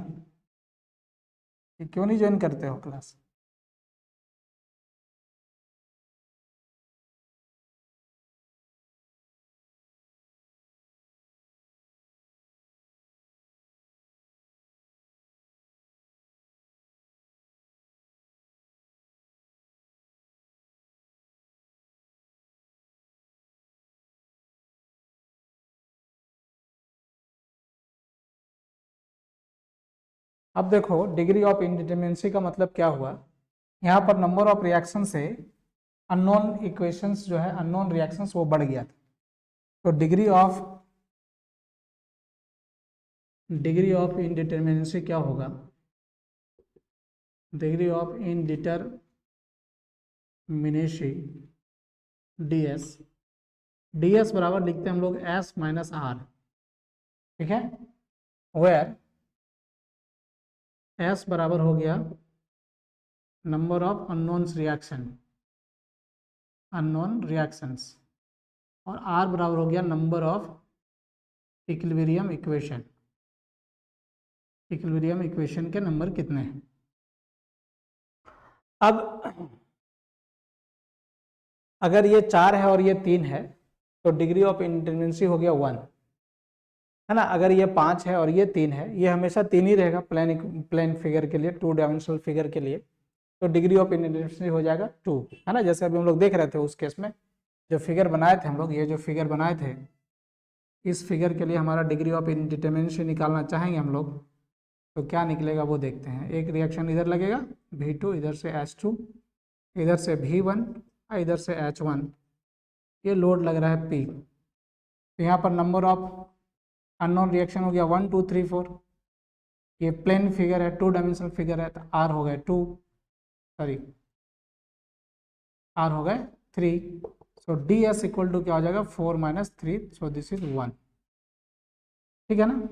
कि क्यों नहीं ज्वाइन करते हो क्लास। अब देखो डिग्री ऑफ इंडिटरमिनेंसी का मतलब क्या हुआ, यहाँ पर नंबर ऑफ रिएक्शन से अननोन इक्वेशंस जो है, अननोन रिएक्शंस वो बढ़ गया था। तो डिग्री ऑफ इंडिटरमिनेंसी क्या होगा, डिग्री ऑफ इंडिटरमिनेंसी ds बराबर लिखते हैं हम लोग s माइनस आर, ठीक है, वेयर s बराबर हो गया नंबर ऑफ अननोन रिएक्शंस और r बराबर हो गया नंबर ऑफ इक्विलिब्रियम इक्वेशन के नंबर कितने हैं। अब अगर ये 4 है और ये 3 है तो डिग्री ऑफ इंडिटरमिनेंसी हो गया 1, है ना। अगर ये 5 है और ये 3 है, ये हमेशा 3 ही रहेगा प्लेन फिगर के लिए, 2 डायमेंशनल फिगर के लिए, तो डिग्री ऑफ इंडिटरमिनेंसी हो जाएगा 2, है ना। जैसे अभी हम लोग देख रहे थे उस केस में जो फिगर बनाए थे हम लोग, ये जो फिगर बनाए थे, इस फिगर के लिए हमारा डिग्री ऑफ इंडिटरमिनेंसी निकालना चाहेंगे हम लोग, तो क्या निकलेगा वो देखते हैं। एक रिएक्शन इधर लगेगा V2, इधर से H2, इधर से V1, इधर से H1, ये लोड लग रहा है P। तो यहाँ पर नंबर ऑफ अननोन रिएक्शन हो गया 1 2 3 4, ये प्लेन फिगर है, 2 डायमेंशनल फिगर है, तो R हो गए 3। सो ds इक्वल टू क्या हो जाएगा 4 माइनस 3, सो दिस इज 1, ठीक है ना।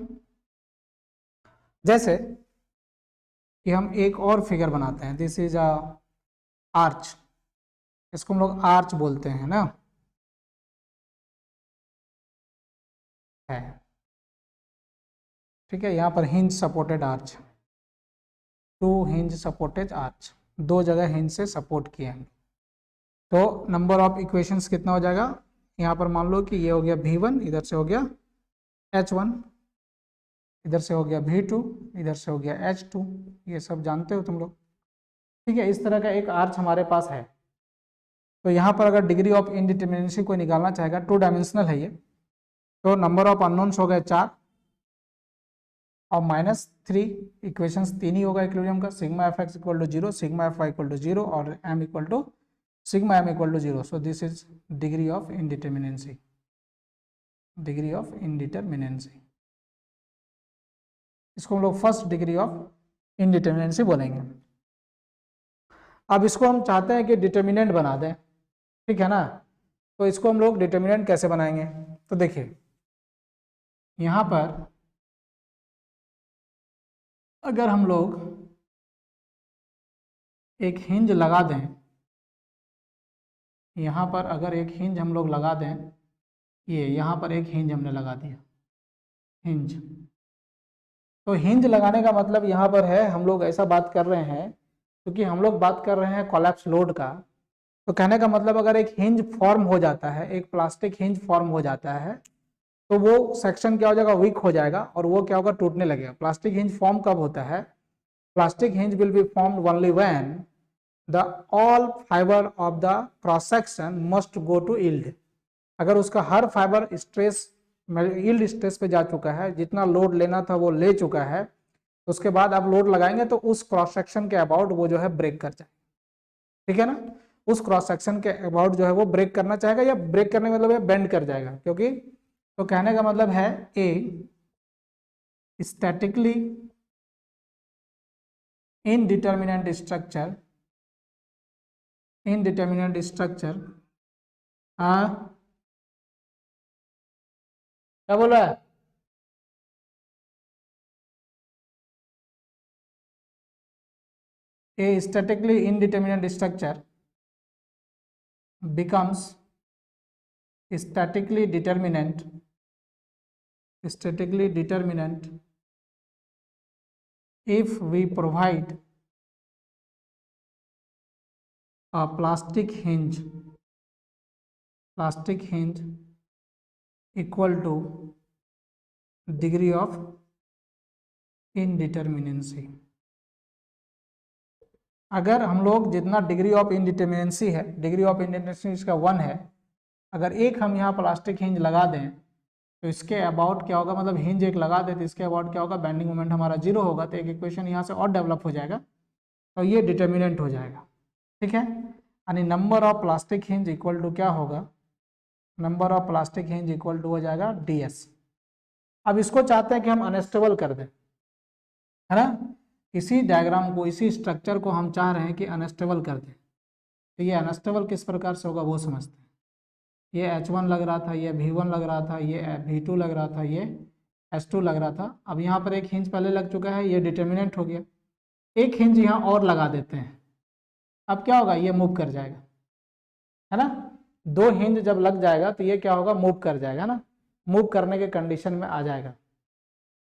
जैसे कि हम एक और फिगर बनाते हैं, दिस इज आर्च, इसको हम लोग आर्च बोलते हैं ना, है, ठीक है। यहाँ पर hinge supported arch, 2 hinge supported arch, 2 जगह हिंज से सपोर्ट किए हैं। तो नंबर ऑफ इक्वेशंस कितना हो जाएगा, यहाँ पर मान लो कि ये हो गया V1, इधर से हो गया H1, इधर से हो गया V2, इधर से हो गया H2, ये सब जानते हो तुम लोग, ठीक है। इस तरह का एक आर्च हमारे पास है। तो यहाँ पर अगर डिग्री ऑफ इंडिटरमिनेंसी को निकालना चाहेगा, 2 डायमेंशनल है ये, तो नंबर ऑफ अननोन्स हो गए 4 और -3, इक्वेशंस 3 ही होगा इक्विलिब्रियम का, sigma F X equal to 0, sigma F Y equal to 0 और m equal to 0। So this is degree of indeterminacy, इसको हम लोग फर्स्ट डिग्री ऑफ इंडिटरमिनेंसी बोलेंगे। अब इसको हम चाहते हैं कि डिटर्मिनेंट बना दें, ठीक है ना। तो इसको हम लोग डिटर्मिनेंट कैसे बनाएंगे, तो देखिए यहाँ पर अगर हम लोग एक हिंज लगा दें, यहाँ पर अगर एक हिंज हम लोग लगा दें, ये यहाँ पर एक हिंज हमने लगा दिया, हिंज। तो हिंज लगाने का मतलब यहाँ पर है, हम लोग ऐसा बात कर रहे हैं क्योंकि हम लोग बात कर रहे हैं कोलैप्स लोड का। तो कहने का मतलब अगर एक हिंज फॉर्म हो जाता है, एक प्लास्टिक हिंज फॉर्म हो जाता है, तो वो सेक्शन क्या हो जाएगा, वीक हो जाएगा और वो क्या होगा, टूटने लगेगा। प्लास्टिक हिंज फॉर्म कब होता है, plastic hinge will be formed only when the all fibre of the cross section must go to yield. अगर उसका हर फाइबर स्ट्रेस यील्ड स्ट्रेस पे जा चुका है, जितना लोड लेना था वो ले चुका है, उसके बाद आप लोड लगाएंगे तो उस क्रॉस सेक्शन के अबाउट वो जो है ब्रेक कर जाए, ठीक है ना। उस क्रॉस सेक्शन के अबाउट जो है वो ब्रेक करना चाहेगा, या ब्रेक करने का मतलब है बेंड कर जाएगा, क्योंकि तो कहने का मतलब है ए स्टैटिकली इनडिटरमिनेंट स्ट्रक्चर क्या बोल रहा है, a statically indeterminate structure becomes statically determinant if we provide a plastic hinge equal to degree of indeterminacy। अगर हम लोग जितना डिग्री ऑफ इंडिटरमिनेंसी है, डिग्री ऑफ इंडिटरमिनेंसी इसका 1 है, अगर एक हम यहाँ प्लास्टिक हिंज लगा दें तो इसके अबाउट क्या होगा, मतलब हिंज एक लगा दे तो इसके अबाउट क्या होगा, बेंडिंग मोमेंट हमारा जीरो होगा, तो एक इक्वेशन यहाँ से और डेवलप हो जाएगा, तो ये डिटर्मिनेंट हो जाएगा। ठीक है, यानी number of plastic hinge equal to क्या होगा, number of plastic hinge equal to हो जाएगा ds। अब इसको चाहते हैं कि हम अनस्टेबल कर दें, है ना, इसी डायग्राम को, इसी स्ट्रक्चर को हम चाह रहे हैं कि अनस्टेबल कर दें। तो ये अनस्टेबल किस प्रकार से होगा वो समझते हैं। ये H1 लग रहा था, ये V1 लग रहा था, ये V2 लग रहा था, ये H2 लग रहा था। अब यहाँ पर एक हिंज पहले लग चुका है, ये डिटर्मिनेंट हो गया, एक हिंज यहाँ और लगा देते हैं। अब क्या होगा, ये मूव कर जाएगा, है ना, दो हिंज जब लग जाएगा तो ये क्या होगा, मूव कर जाएगा ना, मूव करने के कंडीशन में आ जाएगा।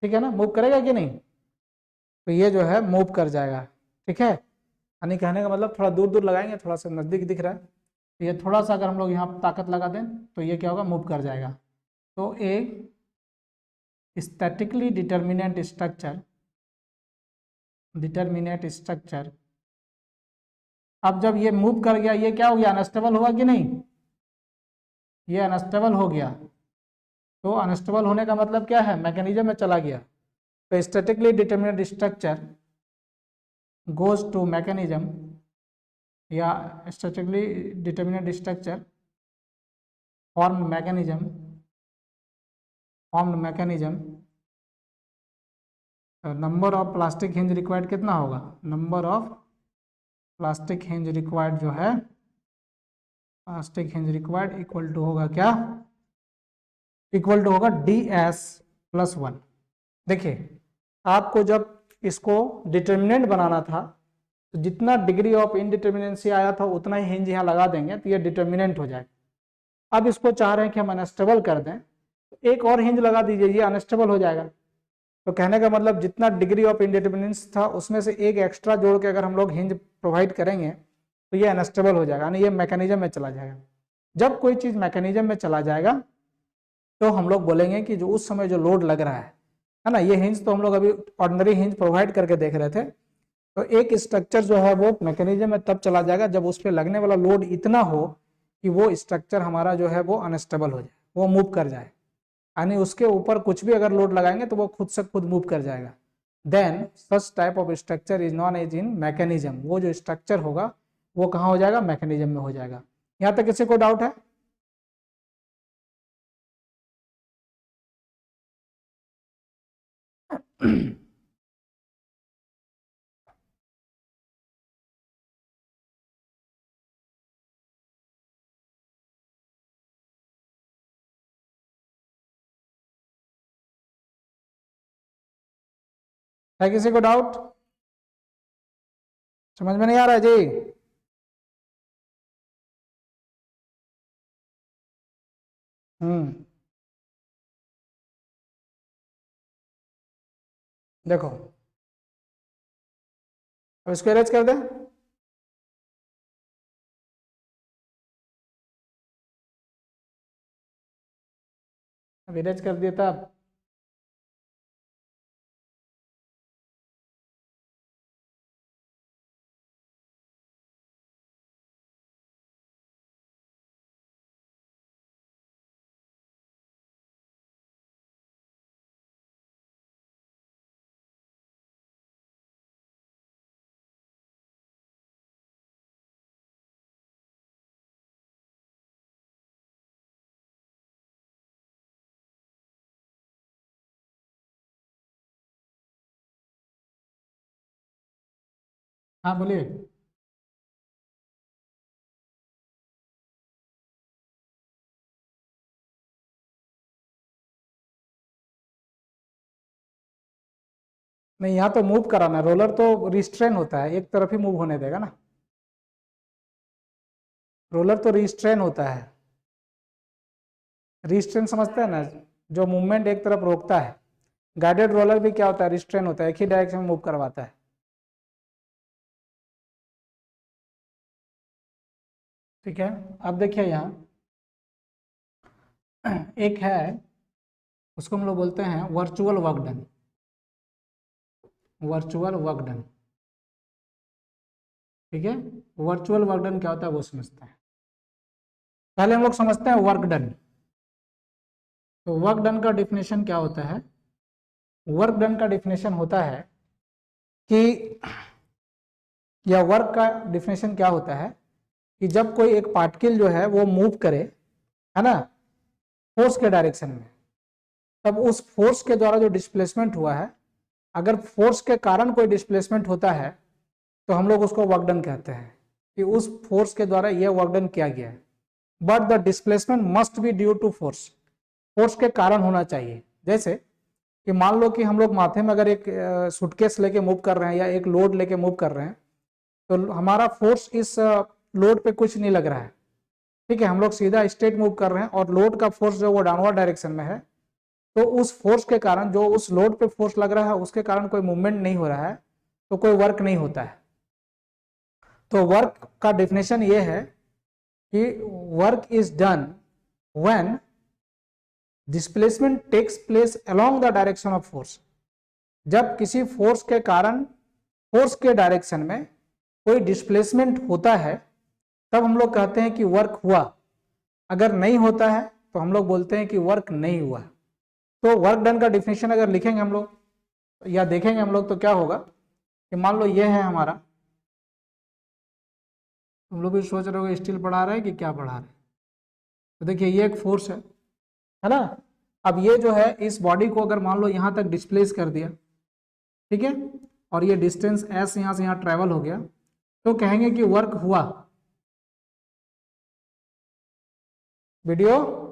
ठीक है ना, मूव करेगा कि नहीं, तो ये जो है मूव कर जाएगा। ठीक है, यानी कहने का मतलब थोड़ा दूर दूर लगाएंगे, थोड़ा सा नज़दीक दिख रहा है, तो ये थोड़ा सा अगर हम लोग यहाँ ताकत लगा दें तो ये क्या होगा, मूव कर जाएगा। तो ए स्टैटिकली डिटर्मिनेंट स्ट्रक्चर, अब जब ये मूव कर गया, ये क्या हो गया, अनस्टेबल हुआ कि नहीं, ये अनस्टेबल हो गया। तो अनस्टेबल होने का मतलब क्या है, मैकेनिज्म में चला गया। तो statically determinate structure goes to mechanism, या statically determinate structure formed mechanism, number of plastic hinge required कितना होगा, number of plastic hinge required जो है, plastic hinge required equal to होगा क्या, इक्वल टू होगा ds+1। देखिए, आपको जब इसको डिटर्मिनेंट बनाना था तो जितना डिग्री ऑफ इनडिटर्मिनेंसी आया था उतना ही हिंज यहाँ लगा देंगे तो ये डिटर्मिनेंट हो जाएगा। अब इसको चाह रहे हैं कि हम अनस्टेबल कर दें, तो एक और हिंज लगा दीजिए, ये अनस्टेबल हो जाएगा। तो कहने का मतलब जितना डिग्री ऑफ इंडिटर्मिनेंस था उसमें से एक एक्स्ट्रा जोड़ के अगर हम लोग हिंज प्रोवाइड करेंगे तो ये अनस्टेबल हो जाएगा, यानी ये मैकेनिज्म में चला जाएगा। जब कोई चीज़ मैकेनिज्म में चला जाएगा तो हम लोग बोलेंगे कि जो उस समय जो लोड लग रहा है ना, ये हिंज तो हम लोग अभी ऑर्डिनरी हिंज प्रोवाइड करके देख रहे थे, तो एक स्ट्रक्चर जो है वो मैकेनिज्म में तब चला जाएगा जब उस पर लगने वाला लोड इतना हो कि वो स्ट्रक्चर हमारा जो है वो अनस्टेबल हो जाए, वो मूव कर जाए, यानी उसके ऊपर कुछ भी अगर लोड लगाएंगे तो वो खुद से खुद मूव कर जाएगा। Then such type of structure is known as in mechanism, वो जो स्ट्रक्चर होगा वो कहाँ हो जाएगा, मैकेनिज्म में हो जाएगा। यहाँ तक किसी को डाउट है? है किसी को डाउट, समझ में नहीं आ रहा है जी? देखो, अब इसको अरेंज कर दे, अब अरेंज कर दिया था। हाँ बोलिए। नहीं, यहाँ तो मूव कराना, रोलर तो रिस्ट्रेन होता है, एक तरफ ही मूव होने देगा ना, रोलर तो रिस्ट्रेन होता है। रिस्ट्रेन समझते हैं ना, जो मूवमेंट एक तरफ रोकता है। गाइडेड रोलर भी क्या होता है, रिस्ट्रेन होता है, एक ही डायरेक्शन में मूव करवाता है। ठीक है, अब देखिए यहाँ एक है, उसको हम लोग बोलते हैं virtual work done, virtual work done. ठीक है, वर्चुअल वर्क डन क्या होता है वो समझते हैं। पहले हम लोग समझते हैं वर्क डन। तो वर्क डन का डिफिनेशन क्या होता है? वर्क डन का डिफिनेशन होता है कि, या वर्क का डिफिनेशन क्या होता है कि जब कोई एक पार्टिकल जो है वो मूव करे, है ना, फोर्स के डायरेक्शन में, तब उस फोर्स के द्वारा जो डिस्प्लेसमेंट हुआ है, अगर फोर्स के कारण कोई डिस्प्लेसमेंट होता है तो हम लोग उसको वर्क डन कहते हैं कि उस फोर्स के द्वारा यह वर्क डन किया गया है। But the displacement must be due to force, force के कारण होना चाहिए। जैसे कि मान लो कि हम लोग माथे में अगर एक सूटकेस लेके मूव कर रहे हैं या एक लोड लेके मूव कर रहे हैं, तो हमारा फोर्स इस लोड पे कुछ नहीं लग रहा है, ठीक है, हम लोग सीधा स्ट्रेट मूव कर रहे हैं और लोड का फोर्स जो वो डाउनवर्ड डायरेक्शन में है, तो उस फोर्स के कारण, जो उस लोड पे फोर्स लग रहा है, उसके कारण कोई मूवमेंट नहीं हो रहा है, तो कोई वर्क नहीं होता है। तो वर्क का डेफिनेशन ये है कि work is done when displacement takes place along the direction of force. जब किसी फोर्स के कारण फोर्स के डायरेक्शन में कोई डिस्प्लेसमेंट होता है, तब हम लोग कहते हैं कि वर्क हुआ। अगर नहीं होता है तो हम लोग बोलते हैं कि वर्क नहीं हुआ। तो वर्क डन का डिफिनेशन अगर लिखेंगे हम लोग या देखेंगे हम लोग, तो क्या होगा कि मान लो ये है हमारा, तुम लोग भी सोच रहे हो स्टील पढ़ा रहे हैं कि क्या पढ़ा रहे हैं। तो देखिए ये एक फोर्स है ना। अब ये जो है इस बॉडी को अगर मान लो यहां तक डिस्प्लेस कर दिया, ठीक है, और ये डिस्टेंस एस यहां से यहां ट्रेवल हो गया, तो कहेंगे कि वर्क हुआ। वीडियो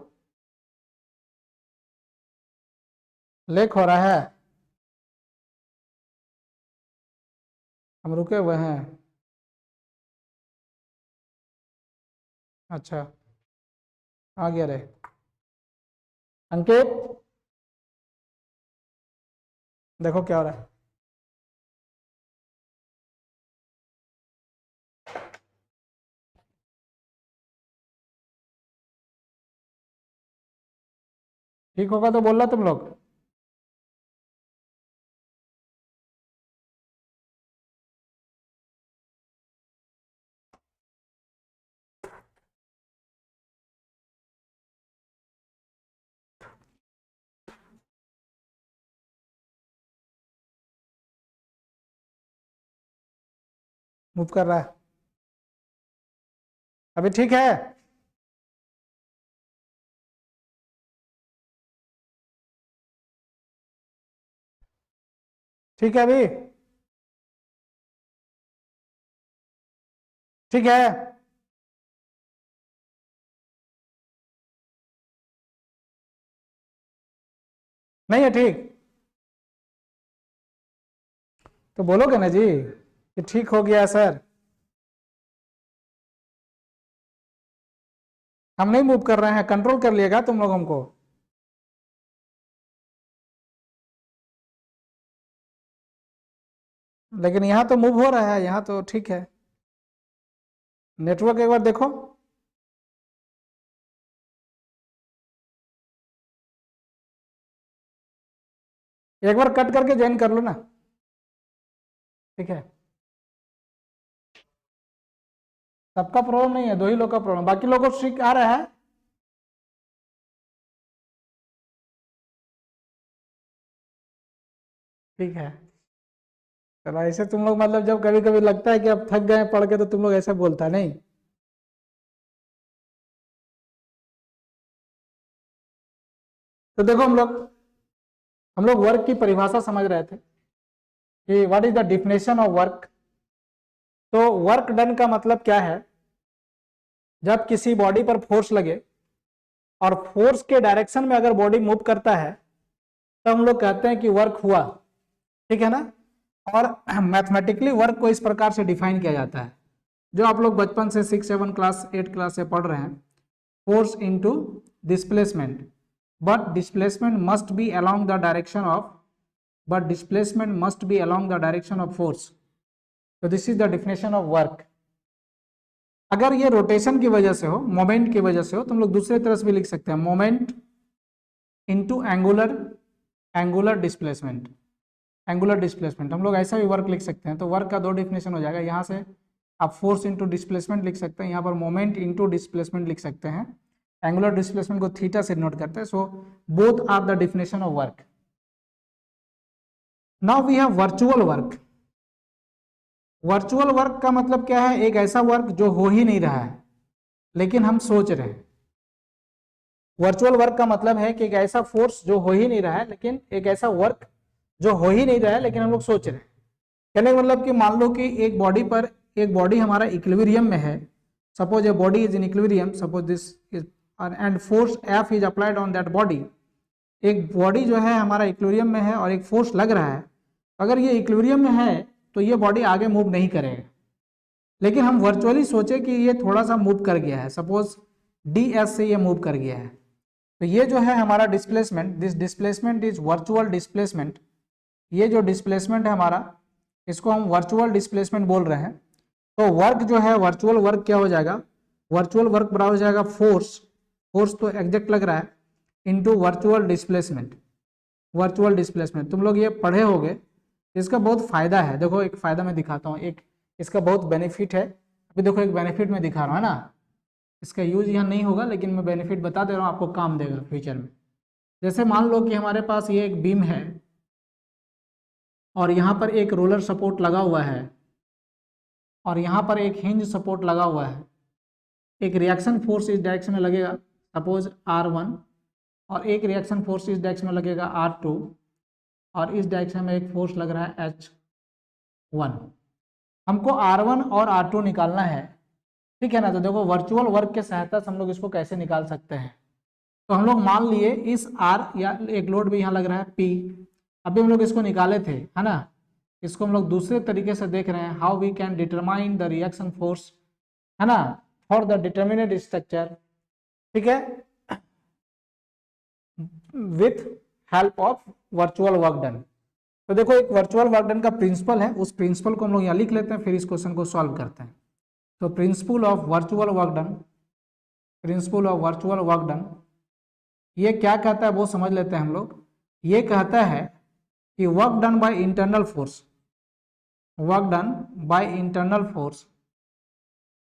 लेक हो रहा है, हम रुके हुए हैं। अच्छा, आ गया रे अंकित, देखो क्या हो रहा है। ठीक होगा तो बोल रहा तुम लोग। मूव कर रहा है अभी, ठीक है। ठीक है अभी, ठीक है। नहीं है ठीक तो बोलोगे ना जी कि ठीक हो गया सर। हम नहीं मूव कर रहे हैं, कंट्रोल कर लिएगा तुम लोग हमको। लेकिन यहाँ तो मूव हो रहा है, यहाँ तो ठीक है। नेटवर्क एक बार देखो। एक बार कट करके ज्वाइन कर लो ना, ठीक है। सबका प्रॉब्लम नहीं है, दो ही लोग का प्रॉब्लम, बाकी लोगों को ठीक आ रहा है। ठीक है, चलो ऐसे तुम लोग मतलब जब कभी कभी लगता है कि अब थक गए पढ़ के, तो तुम लोग ऐसे बोलता नहीं। तो देखो हम लोग वर्क की परिभाषा समझ रहे थे कि what is the definition of work. तो वर्क डन का मतलब क्या है? जब किसी बॉडी पर फोर्स लगे और फोर्स के डायरेक्शन में अगर बॉडी मूव करता है, तब हम लोग कहते हैं कि वर्क हुआ, ठीक है ना। और मैथमेटिकली वर्क को इस प्रकार से डिफाइन किया जाता है, जो आप लोग बचपन से 6, 7 क्लास 8 क्लास से पढ़ रहे हैं, force into displacement, but displacement must be along the direction of, force. तो this is the definition of work. अगर ये रोटेशन की वजह से हो, मोमेंट की वजह से हो, तो हम लोग दूसरे तरह से भी लिख सकते हैं, मोमेंट इनटू एंगुलर डिस्प्लेसमेंट। हम लोग ऐसा भी वर्क लिख सकते हैं। तो वर्क का दो डिफिनेशन हो जाएगा, यहाँ से आप फोर्स इंटू डिस्प्लेसमेंट लिख सकते हैं, यहाँ पर मोमेंट इंटू डिस्प्लेसमेंट लिख सकते हैं, एंगुलर डिस्प्लेसमेंट को थीटा से डिनोट करते हैं। So both are the definition of work. Now we have virtual work. Virtual work का मतलब क्या है? एक ऐसा वर्क जो हो ही नहीं रहा है लेकिन हम सोच रहे हैं। वर्चुअल वर्क का मतलब है कि एक ऐसा फोर्स जो हो ही नहीं रहा है, लेकिन एक ऐसा वर्क जो हो ही नहीं रहा है लेकिन हम लोग सोच रहे हैं। कहने का मतलब कि मान लो कि एक बॉडी पर, एक बॉडी हमारा इक्विलिब्रियम में है, suppose a body is in equilibrium, suppose this is and force F is applied on that body. एक बॉडी जो है हमारा इक्विलिब्रियम में है और एक फोर्स लग रहा है। अगर ये इक्विलिब्रियम में है तो ये बॉडी आगे मूव नहीं करेगा, लेकिन हम वर्चुअली सोचे कि ये थोड़ा सा मूव कर गया है, सपोज डी एस से ये मूव कर गया है, तो ये जो है हमारा displacement, this displacement is virtual displacement. ये जो डिस्प्लेसमेंट है हमारा, इसको हम वर्चुअल डिस्प्लेसमेंट बोल रहे हैं। तो वर्क जो है, वर्चुअल वर्क क्या हो जाएगा? वर्चुअल वर्क बराबर हो जाएगा फोर्स, फोर्स तो एग्जैक्ट लग रहा है, into virtual displacement. Virtual displacement तुम लोग ये पढ़े होगे, इसका बहुत फायदा है। देखो एक फायदा मैं दिखाता हूँ, एक इसका बहुत बेनिफिट है। अभी देखो एक बेनिफिट मैं दिखा रहा हूँ, है ना। इसका यूज यहाँ नहीं होगा लेकिन मैं बेनिफिट बता दे रहा हूँ, आपको काम देगा फ्यूचर में। जैसे मान लो कि हमारे पास ये एक बीम है और यहाँ पर एक रोलर सपोर्ट लगा हुआ है और यहाँ पर एक हिंज सपोर्ट लगा हुआ है। एक रिएक्शन फोर्स इस डायरेक्शन में लगेगा, सपोज R1, और एक रिएक्शन फोर्स इस डायरेक्शन में लगेगा R2, और इस डायरेक्शन में एक फोर्स लग रहा है H1। हमको R1 और R2 निकालना है, ठीक है ना। तो देखो वर्चुअल वर्क के सहायता से हम लोग इसको कैसे निकाल सकते हैं। तो हम लोग मान लिए इस R, या एक लोड भी यहाँ लग रहा है P, अभी हम लोग इसको निकाले थे, है ना। इसको हम लोग दूसरे तरीके से देख रहे हैं, how we can determine the reaction force, है ना, फॉर द डिटरमिनेट स्ट्रक्चर, ठीक है, with help of virtual work done. तो देखो एक वर्चुअल वर्क डन का प्रिंसिपल है, उस प्रिंसिपल को हम लोग यहाँ लिख लेते हैं, फिर इस क्वेश्चन को सॉल्व करते हैं। तो principal of virtual work done, principal of virtual work done, ये क्या कहता है वो समझ लेते हैं हम लोग। ये कहता है कि work done by internal force, work done by internal force,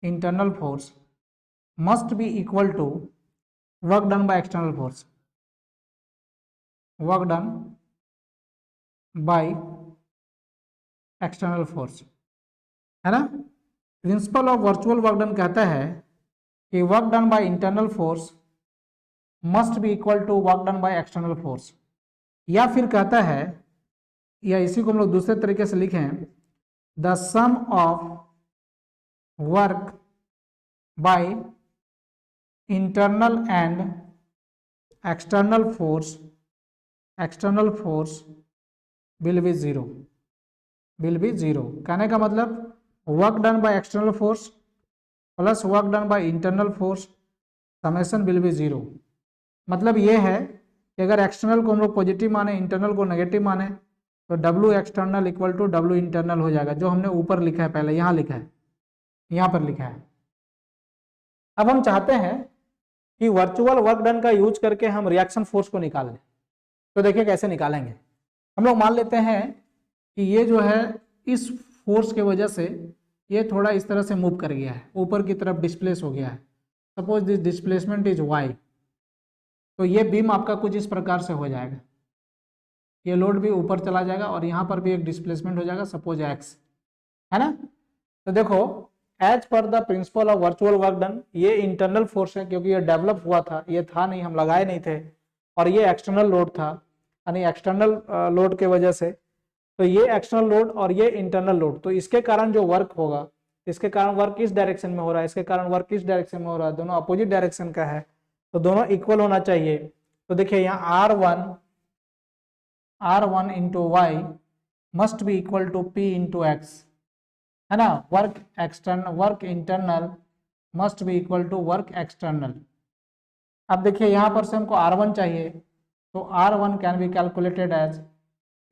internal force must be equal to work done by external force, work done by external force, है ना। Principle of virtual work done कहता है कि work done by internal force must be equal to work done by external force, या फिर कहता है, या इसी को हम लोग दूसरे तरीके से लिखें, the sum of work by internal and external force, external force will be zero, will be zero. कहने का मतलब work done by external force plus work done by internal force summation will be zero. मतलब ये है कि अगर external को हम लोग पॉजिटिव माने, इंटरनल को नेगेटिव माने, तो W external equal to W internal हो जाएगा, जो हमने ऊपर लिखा है, पहले यहाँ लिखा है, यहाँ पर लिखा है। अब हम चाहते हैं कि वर्चुअल वर्क डन का यूज करके हम रिएक्शन फोर्स को निकाल लें। तो देखिए कैसे निकालेंगे। हम लोग मान लेते हैं कि ये जो है इस फोर्स के वजह से ये थोड़ा इस तरह से मूव कर गया है, ऊपर की तरफ डिस्प्लेस हो गया है। Suppose this displacement is Y, तो ये बीम आपका कुछ इस प्रकार से हो जाएगा, ये लोड भी ऊपर चला जाएगा और यहाँ पर भी एक डिस्प्लेसमेंट हो जाएगा, सपोज X, है ना। तो देखो as per the principle of virtual work done, ये इंटरनल फोर्स है क्योंकि ये डेवलप हुआ था, ये था नहीं, हम लगाए नहीं थे, और ये एक्सटर्नल लोड था, यानी एक्सटर्नल लोड के वजह से। तो ये एक्सटर्नल लोड और ये इंटरनल लोड, तो इसके कारण जो वर्क होगा, इसके कारण वर्क इस डायरेक्शन में हो रहा है, इसके कारण वर्क इस डायरेक्शन में हो रहा है, दोनों अपोजिट डायरेक्शन का है, तो दोनों इक्वल होना चाहिए। तो देखिए यहाँ R1 into y must be equal to P into x, है ना। Work external, work internal must be equal to work external. अब देखिए यहाँ पर से हमको R1 चाहिए, तो R1 can be calculated as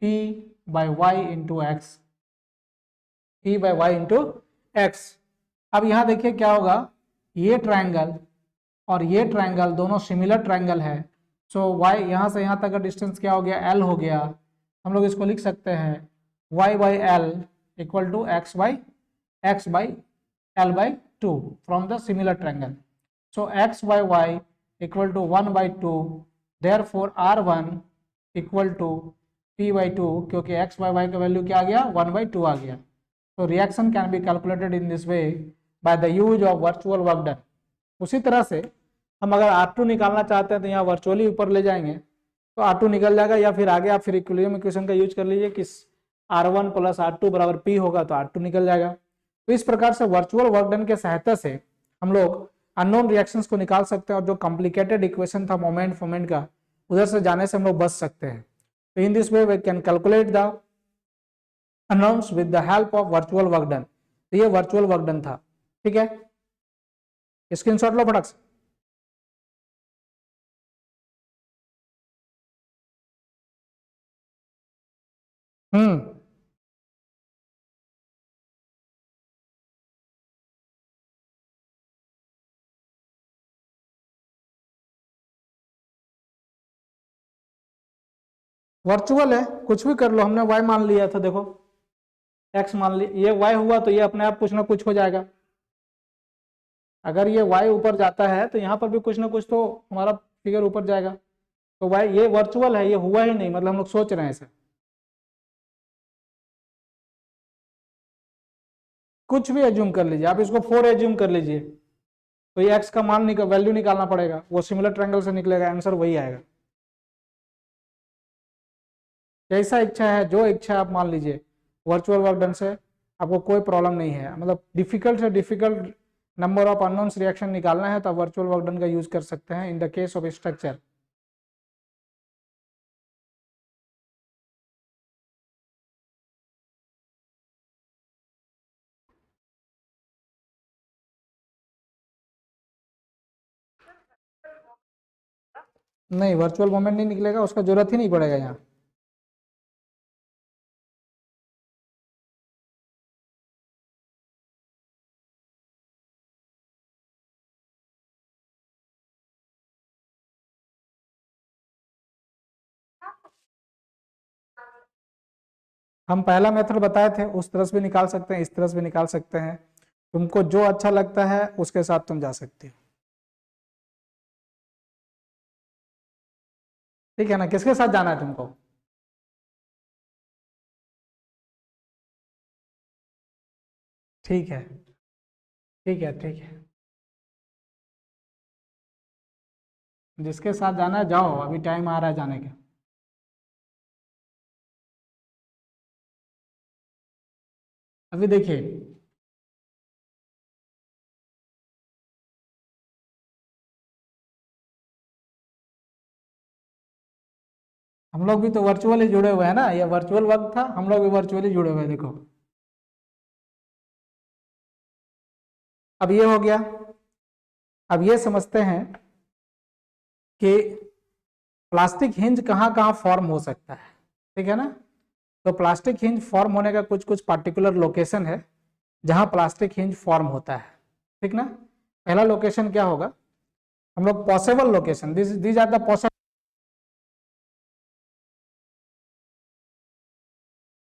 P by y into x, P by y into x. अब यहाँ देखिए क्या होगा, ये ट्रायंगल और ये ट्रायंगल दोनों सिमिलर ट्रायंगल है। सो y यहाँ से यहाँ तक का डिस्टेंस क्या हो गया, L हो गया। हम लोग इसको लिख सकते हैं y by L equal to x by L by 2 from the similar triangle. So x by y equal to 1/2, therefore R1 equal to P/2, क्योंकि x बाय y का वैल्यू क्या आ गया, 1/2 आ गया। तो reaction can be calculated in this way by the use of virtual work done. उसी तरह से हम अगर R2 निकालना चाहते हैं तो यहाँ वर्चुअली ऊपर ले जाएंगे तो R2 निकल जाएगा, या फिर आगे आप फिर इक्विलिब्रियम इक्वेशन का यूज कर लीजिए कि R1 प्लस R2 बराबर P होगा तो R2 निकल जाएगा। तो इस प्रकार से वर्चुअल वर्क डन के सहायता से हम लोग अननोन रिएक्शंस को निकाल सकते हैं, और जो कॉम्प्लिकेटेड इक्वेशन था मोमेंट फोमेंट का, उधर से जाने से हम लोग बच सकते हैं। तो in this way we can calculate the unknowns with the help of virtual work done. तो ये वर्चुअल वर्क डन था, ठीक है, स्क्रीनशॉट लो फटक से। वर्चुअल है, कुछ भी कर लो, हमने y मान लिया था, देखो x मान लिया, ये y हुआ तो ये अपने आप कुछ ना कुछ हो जाएगा। अगर ये y ऊपर जाता है तो यहाँ पर भी कुछ ना कुछ तो हमारा फिगर ऊपर जाएगा। तो y ये वर्चुअल है, ये हुआ ही नहीं, मतलब हम लोग सोच रहे हैं इसे। कुछ भी एज्यूम कर लीजिए, आप इसको 4 एज्यूम कर लीजिए, तो ये x का मान वैल्यू निकालना पड़ेगा, वो सिमिलर ट्रायंगल से निकलेगा, आंसर वही आएगा। जैसा इच्छा है, जो इच्छा आप मान लीजिए, वर्चुअल वर्क डन से आपको कोई प्रॉब्लम नहीं है। मतलब डिफिकल्ट से difficult number of unknowns reaction निकालना है तो आप वर्चुअल वर्क डन का यूज कर सकते हैं in the case of structure. नहीं, वर्चुअल मोमेंट नहीं निकलेगा, उसका जरूरत ही नहीं पड़ेगा यहाँ। हम पहला मेथड बताए थे, उस तरह से भी निकाल सकते हैं, इस तरह से भी निकाल सकते हैं, तुमको जो अच्छा लगता है उसके साथ तुम जा सकते हो। ठीक है ना, किसके साथ जाना है तुमको? ठीक है, ठीक है, ठीक है, जिसके साथ जाना है जाओ, अभी टाइम आ रहा है जाने का। अभी देखिए, हम लोग भी तो वर्चुअली जुड़े हुए हैं ना, ये वर्चुअल वक्त था, हम लोग भी वर्चुअली जुड़े हुए हैं, देखो। अब ये हो गया। अब ये समझते हैं कि प्लास्टिक हिंज कहाँ कहाँ फॉर्म हो सकता है, ठीक है ना। तो प्लास्टिक हिंज फॉर्म होने का कुछ कुछ पार्टिकुलर लोकेशन है जहां प्लास्टिक हिंज फॉर्म होता है, ठीक ना। पहला लोकेशन क्या होगा, हम लोग possible location, these are the possible,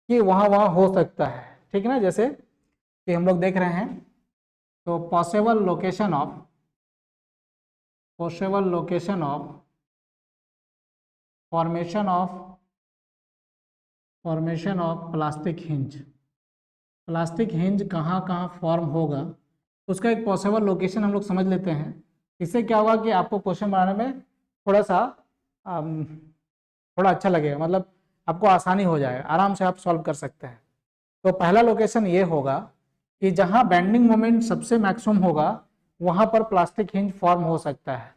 कि वहां वहां हो सकता है, ठीक ना। जैसे कि हम लोग देख रहे हैं, तो possible location of formation of plastic hinge कहाँ कहाँ फॉर्म होगा, उसका एक पॉसिबल लोकेशन हम लोग समझ लेते हैं। इससे क्या होगा कि आपको क्वेश्चन बनाने में थोड़ा सा थोड़ा अच्छा लगेगा, मतलब आपको आसानी हो जाएगा, आराम से आप सॉल्व कर सकते हैं। तो पहला लोकेशन ये होगा कि जहां बेंडिंग मोमेंट सबसे मैक्सिमम होगा वहां पर प्लास्टिक हिंज फॉर्म हो सकता है।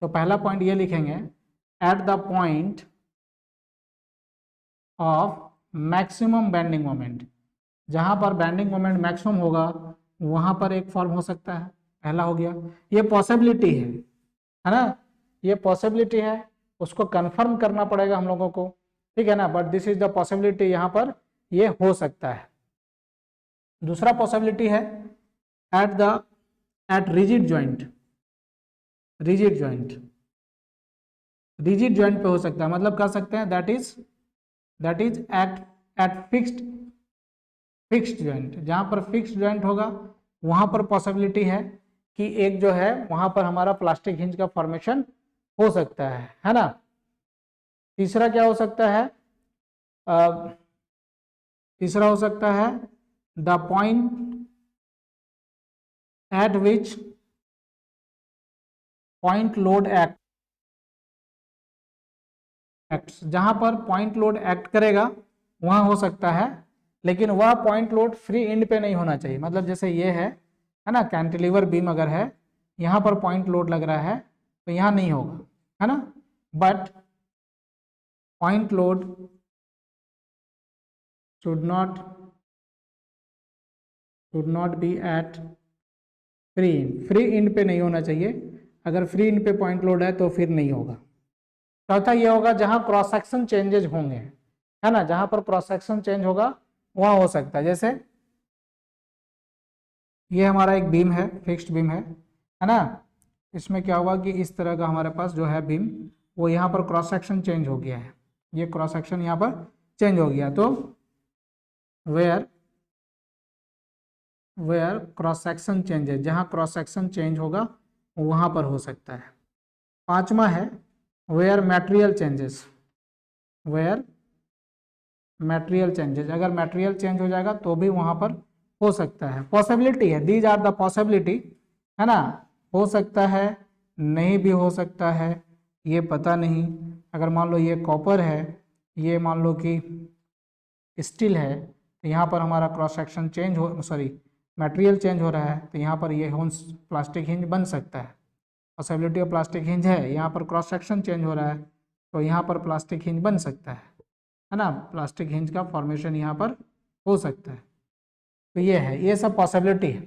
तो पहला पॉइंट ये लिखेंगे, eight the point of maximum bending moment, जहां पर बेंडिंग मोमेंट मैक्सिमम होगा वहां पर एक फॉर्म हो सकता है। पहला हो गया, ये पॉसिबिलिटी है ना, ये पॉसिबिलिटी है, उसको कंफर्म करना पड़ेगा हम लोगों को, ठीक है ना, but this is the possibility, यहां पर ये हो सकता है। दूसरा पॉसिबिलिटी है at rigid joint, rigid joint, rigid joint पे हो सकता है, मतलब कह सकते हैं that is at fixed joint, जहां पर फिक्स्ड ज्वाइंट होगा वहां पर पॉसिबिलिटी है कि एक जो है वहां पर हमारा प्लास्टिक हिंज का फॉर्मेशन हो सकता है ना। तीसरा क्या हो सकता है, तीसरा हो सकता है the point at which point load act, जहां पर पॉइंट लोड एक्ट करेगा वहां हो सकता है, लेकिन वह पॉइंट लोड फ्री एंड पे नहीं होना चाहिए। मतलब जैसे ये है ना, कैंटिलीवर बीम अगर है, यहां पर पॉइंट लोड लग रहा है तो यहां नहीं होगा, है ना। But point load should not be at free and पे नहीं होना चाहिए। अगर फ्री एंड पे पॉइंट लोड है तो फिर नहीं होगा। चौथा ये होगा जहां क्रॉस सेक्शन चेंजेज होंगे, है ना, जहां पर क्रॉस सेक्शन चेंज होगा वहां हो सकता है। जैसे ये हमारा एक बीम है, फिक्स्ड बीम है ना, इसमें क्या हुआ कि इस तरह का हमारे पास जो है बीम, वो यहाँ पर क्रॉस सेक्शन चेंज हो गया है, ये क्रॉस सेक्शन यहाँ पर चेंज हो गया, तो वेयर क्रॉस सेक्शन चेंजेस, जहाँ क्रॉस सेक्शन चेंज होगा वहाँ पर हो सकता है। पांचवा है where material changes, where material changes, अगर मटेरियल चेंज हो जाएगा तो भी वहाँ पर हो सकता है। पॉसिबिलिटी है, दीज आर द पॉसिबिलिटी, है ना, हो सकता है, नहीं भी हो सकता है, ये पता नहीं। अगर मान लो ये कॉपर है, ये मान लो कि स्टील है, तो यहाँ पर हमारा क्रॉस सेक्शन चेंज हो, सॉरी मटेरियल चेंज हो रहा है, तो यहाँ पर ये होन्स प्लास्टिक हिंज बन सकता है। पॉसिबिलिटी ऑफ प्लास्टिक हिंज है, यहाँ पर क्रॉस सेक्शन चेंज हो रहा है तो यहाँ पर प्लास्टिक हिंज बन सकता है ना, प्लास्टिक हिंज का फॉर्मेशन यहाँ पर हो सकता है। तो ये है, ये सब पॉसिबिलिटी है।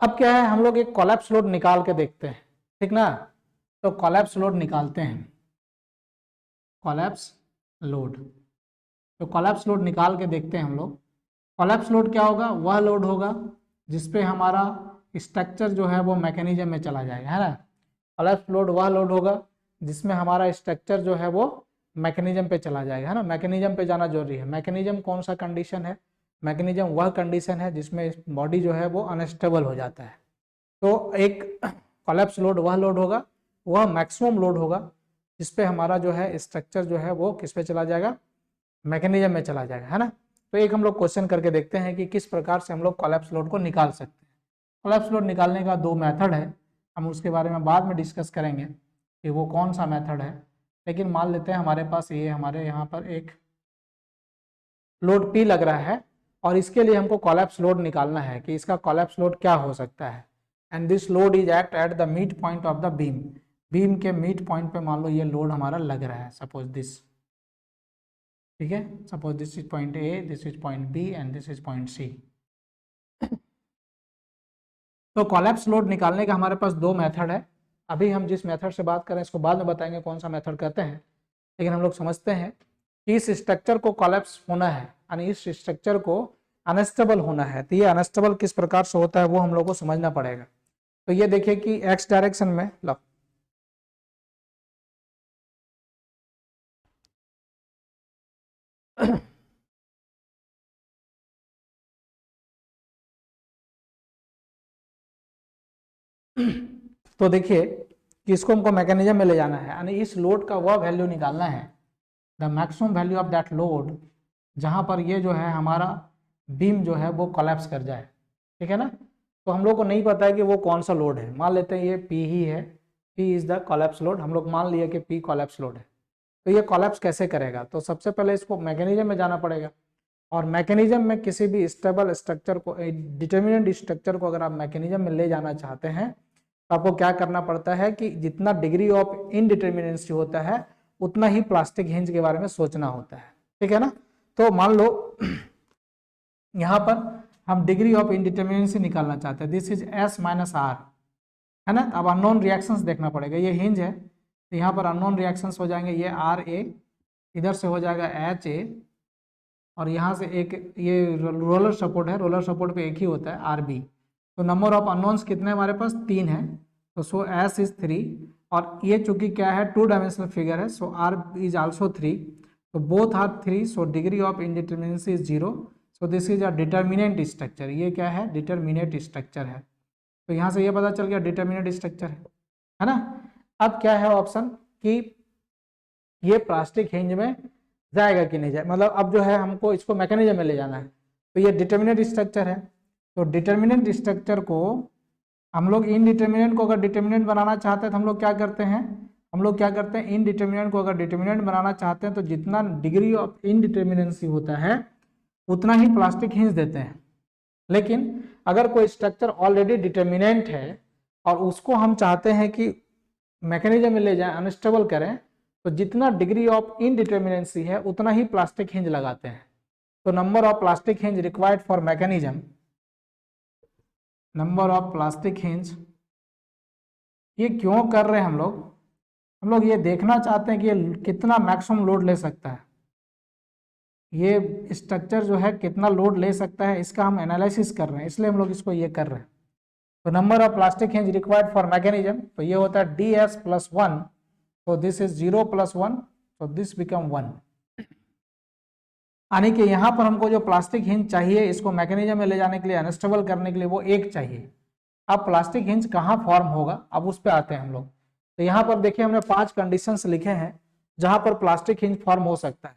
अब क्या है, हम लोग एक कोलैप्स लोड निकाल के देखते हैं, ठीक ना। तो कोलैप्स लोड निकालते हैं, कोलैप्स लोड, तो कोलैप्स लोड निकाल के देखते हैं हम लोग। कोलैप्स लोड क्या होगा, वह लोड होगा जिसपे हमारा स्ट्रक्चर जो है वो मैकेनिज्म में चला जाएगा, है ना। कोलैप्स लोड वह लोड होगा जिसमें हमारा स्ट्रक्चर जो है वो मैकेनिज्म पे चला जाएगा, है ना। मैकेनिज्म पे जाना जरूरी है। मैकेनिज्म कौन सा कंडीशन है, मैकेनिज्म वह कंडीशन है जिसमें बॉडी जो है वो अनस्टेबल हो जाता है। तो एक कोलैप्स लोड वह लोड होगा, वह मैक्सिमम लोड होगा जिसपे हमारा जो है स्ट्रक्चर जो है वो किस पे चला जाएगा, मैकेनिज्म में चला जाएगा, है ना। तो एक हम लोग क्वेश्चन करके देखते हैं कि किस प्रकार से हम लोग कोलैप्स लोड को निकाल सकते हैं। कोलैप्स लोड निकालने का दो मेथड है, हम उसके बारे में बाद में डिस्कस करेंगे कि वो कौन सा मेथड है। लेकिन मान लेते हैं हमारे पास ये हमारे यहाँ पर एक लोड P लग रहा है और इसके लिए हमको कोलैप्स लोड निकालना है कि इसका कोलैप्स लोड क्या हो सकता है। And this load is act at the mid point of the beam, beam के मिड पॉइंट पे मान लो ये लोड हमारा लग रहा है, सपोज दिस, ठीक है, suppose this is point A, this is point B and this is point C. तो कोलैप्स लोड निकालने का हमारे पास दो मेथड है। अभी हम जिस मेथड से बात करें इसको बाद में बताएंगे कौन सा मेथड कहते हैं, लेकिन हम लोग समझते हैं कि इस स्ट्रक्चर को कोलैप्स होना है, यानी इस स्ट्रक्चर को अनस्टेबल होना है। तो ये अनस्टेबल किस प्रकार से होता है वो हम लोग को समझना पड़ेगा। तो ये देखिए कि एक्स डायरेक्शन में लो, तो देखिए कि इसको हमको मैकेनिज्म में ले जाना है, यानी इस लोड का वह वैल्यू निकालना है, the maximum value of that load, जहां पर ये जो है हमारा बीम जो है वो कोलैप्स कर जाए, ठीक है ना। तो हम लोग को नहीं पता है कि वो कौन सा लोड है, मान लेते हैं ये P ही है, P is the collapse load, हम लोग मान लिए कि P कोलैप्स लोड है। तो ये कोलैप्स कैसे करेगा, तो सबसे पहले इसको मैकेनिज्म में जाना पड़ेगा, और मैकेनिज्म में किसी भी स्टेबल स्ट्रक्चर को, डिटर्मिनेंट स्ट्रक्चर को अगर आप मैकेनिज्म में ले जाना चाहते हैं तो आपको क्या करना पड़ता है कि जितना डिग्री ऑफ इनडिटर्मिनेंसी होता है उतना ही प्लास्टिक हिंज के बारे में सोचना होता है, ठीक है ना। तो मान लो यहाँ पर हम डिग्री ऑफ इनडिटर्मिनेंसी निकालना चाहते हैं, this is S minus R, है ना। अब अननोन रिएक्शंस देखना पड़ेगा, ये हिंज है तो यहाँ पर अननोन रिएक्शंस हो जाएंगे, ये RA, इधर से हो जाएगा HA, और यहाँ से एक ये रोलर सपोर्ट है, रोलर सपोर्ट पे एक ही होता है RB। तो नंबर ऑफ अननोन्स कितने हमारे पास, 3 है, तो सो S इज 3, और ये चूंकि क्या है 2 डायमेंशनल फिगर है, सो R इज आल्सो 3, तो both are 3, so degree of indeterminacy is 0, so this is a determinant structure. ये क्या है, डिटर्मिनेंट स्ट्रक्चर है। तो यहाँ से ये पता चल गया डिटर्मिनेट स्ट्रक्चर है ना। अब क्या है ऑप्शन कि ये प्लास्टिक हिंज में जाएगा कि नहीं जाए, मतलब अब जो है हमको इसको मैकेनिज्म में ले जाना है। तो ये डिटर्मिनेट स्ट्रक्चर है, तो डिटर्मिनेंट स्ट्रक्चर को हम लोग इनडिटर्मिनेंट को अगर डिटर्मिनेंट बनाना चाहते हैं तो हम लोग क्या करते हैं, हम लोग क्या करते हैं इनडिटर्मिनेंट को अगर डिटर्मिनेंट बनाना चाहते हैं तो जितना डिग्री ऑफ इनडिटर्मिनेंसी होता है उतना ही प्लास्टिक हिंज देते हैं। लेकिन अगर कोई स्ट्रक्चर ऑलरेडी डिटर्मिनेंट है और उसको हम चाहते हैं कि मैकेनिज्म में ले जाएं, अनस्टेबल करें, तो जितना डिग्री ऑफ इनडिटर्मिनेंसी है उतना ही प्लास्टिक हिंज लगाते हैं। तो number of plastic hinge required for mechanism, number of plastic hinge, ये क्यों कर रहे हैं हम लोग ये देखना चाहते हैं कि ये कितना मैक्सिमम लोड ले सकता है, ये स्ट्रक्चर जो है कितना लोड ले सकता है, इसका हम एनालिसिस कर रहे हैं, इसलिए हम लोग इसको ये कर रहे हैं। तो number of plastic hinge required for mechanism, तो ये होता है ds+1, तो दिस इज 0 + 1, तो दिस बिकम 1। यानी कि यहाँ पर हमको जो प्लास्टिक हिंज चाहिए इसको मैकेनिज्म में ले जाने के लिए, अनस्टेबल करने के लिए, वो एक चाहिए। अब प्लास्टिक हिंज कहाँ फॉर्म होगा, अब उस पर आते हैं हम लोग। तो यहाँ पर देखिए हमने 5 कंडीशंस लिखे हैं जहां पर प्लास्टिक हिंज फॉर्म हो सकता है।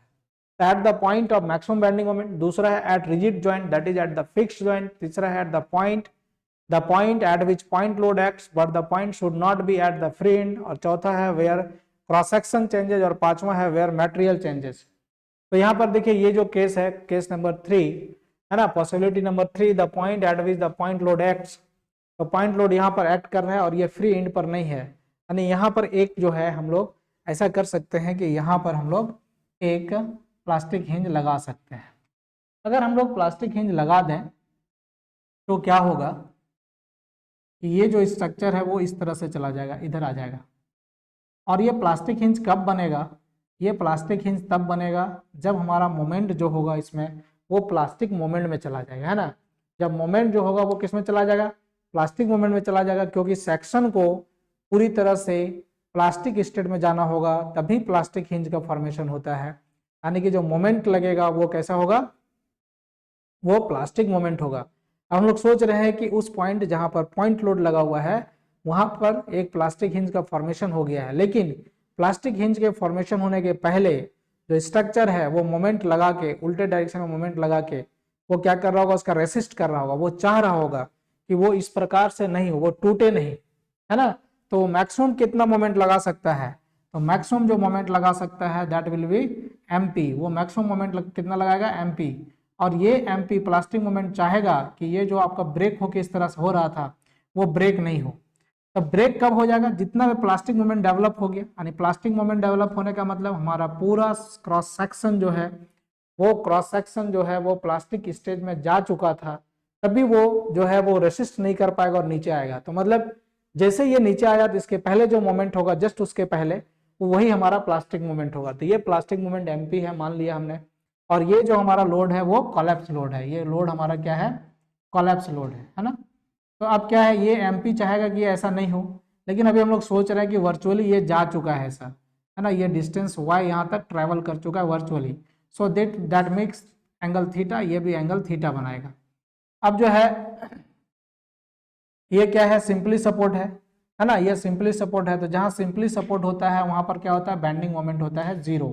At the point of maximum bending moment, दूसरा है at rigid joint that is at the fixed joint, तीसरा है at the point at which point load acts but the point should not be at the free end, और चौथा है where cross section changes, और पांचवा है where material changes. तो यहाँ पर देखिए ये जो केस है, केस नंबर 3 है ना, possibility number 3, the point at which the point load acts, तो पॉइंट लोड यहाँ पर एक्ट कर रहा है और ये फ्री एंड पर नहीं है, यानी यहाँ पर एक जो है हम लोग ऐसा कर सकते हैं कि यहाँ पर हम लोग एक प्लास्टिक हिंज लगा सकते हैं। अगर हम लोग प्लास्टिक हिंज लगा दें तो क्या होगा कि ये जो स्ट्रक्चर है वो इस तरह से चला जाएगा, इधर आ जाएगा। और ये प्लास्टिक हिंज कब बनेगा, ये प्लास्टिक हिंज तब बनेगा जब हमारा मोमेंट जो होगा इसमें वो प्लास्टिक मोमेंट में चला जाएगा, है ना। जब मोमेंट जो होगा वो किस में चला जाएगा, प्लास्टिक मोमेंट में चला जाएगा, क्योंकि सेक्शन को पूरी तरह से प्लास्टिक स्टेट में जाना होगा तभी प्लास्टिक हिंज का फॉर्मेशन होता है। यानी कि जो मोमेंट लगेगा वो कैसा होगा, वो प्लास्टिक मोमेंट होगा। अब हम लोग सोच रहे हैं कि उस पॉइंट जहां पर पॉइंट लोड लगा हुआ है वहां पर एक प्लास्टिक हिंज का फॉर्मेशन हो गया है, लेकिन प्लास्टिक हिंज के फॉर्मेशन होने के पहले जो स्ट्रक्चर है वो मोमेंट लगा के, उल्टे डायरेक्शन में मोमेंट लगा के वो क्या कर रहा होगा, उसका रेसिस्ट कर रहा होगा, वो चाह रहा होगा कि वो इस प्रकार से नहीं हो, वो टूटे नहीं, है ना। तो मैक्सिमम कितना मोमेंट लगा सकता है, तो मैक्सिमम जो मोमेंट लगा सकता है दैट विल बी mp, वो मैक्सिमम मोमेंट कितना लगाएगा mp। और ये mp प्लास्टिक मोमेंट चाहेगा कि ये जो आपका ब्रेक होके इस तरह से हो रहा था वो ब्रेक नहीं हो। तब ब्रेक कब हो जाएगा, जितना भी प्लास्टिक मोमेंट डेवलप हो गया, यानी प्लास्टिक मोमेंट डेवलप होने का मतलब हमारा पूरा क्रॉस सेक्शन जो है वो क्रॉस सेक्शन जो है वो प्लास्टिक स्टेज में जा चुका था, तभी वो जो है वो रेसिस्ट नहीं कर पाएगा और नीचे आएगा। तो मतलब जैसे ये नीचे आया तो इसके पहले जो मोमेंट होगा जस्ट उसके पहले वही हमारा प्लास्टिक मोमेंट होगा। तो ये प्लास्टिक मोमेंट mp है मान लिया हमने, और ये जो हमारा लोड है वो कोलैप्स लोड है, ये लोड हमारा क्या है, कोलैप्स लोड है ना। तो अब क्या है, ये mp चाहेगा कि ऐसा नहीं हो, लेकिन अभी हम लोग सोच रहे हैं कि वर्चुअली ये जा चुका है ऐसा, है ना, ये डिस्टेंस y यहाँ तक ट्रेवल कर चुका है virtually, so that makes angle theta, ये भी एंगल थीटा बनाएगा। अब जो है ये क्या है, सिंपली सपोर्ट है ना, ये सिंपली सपोर्ट है, तो जहां सिंपली सपोर्ट होता है वहां पर क्या होता है, बेंडिंग मोमेंट होता है 0।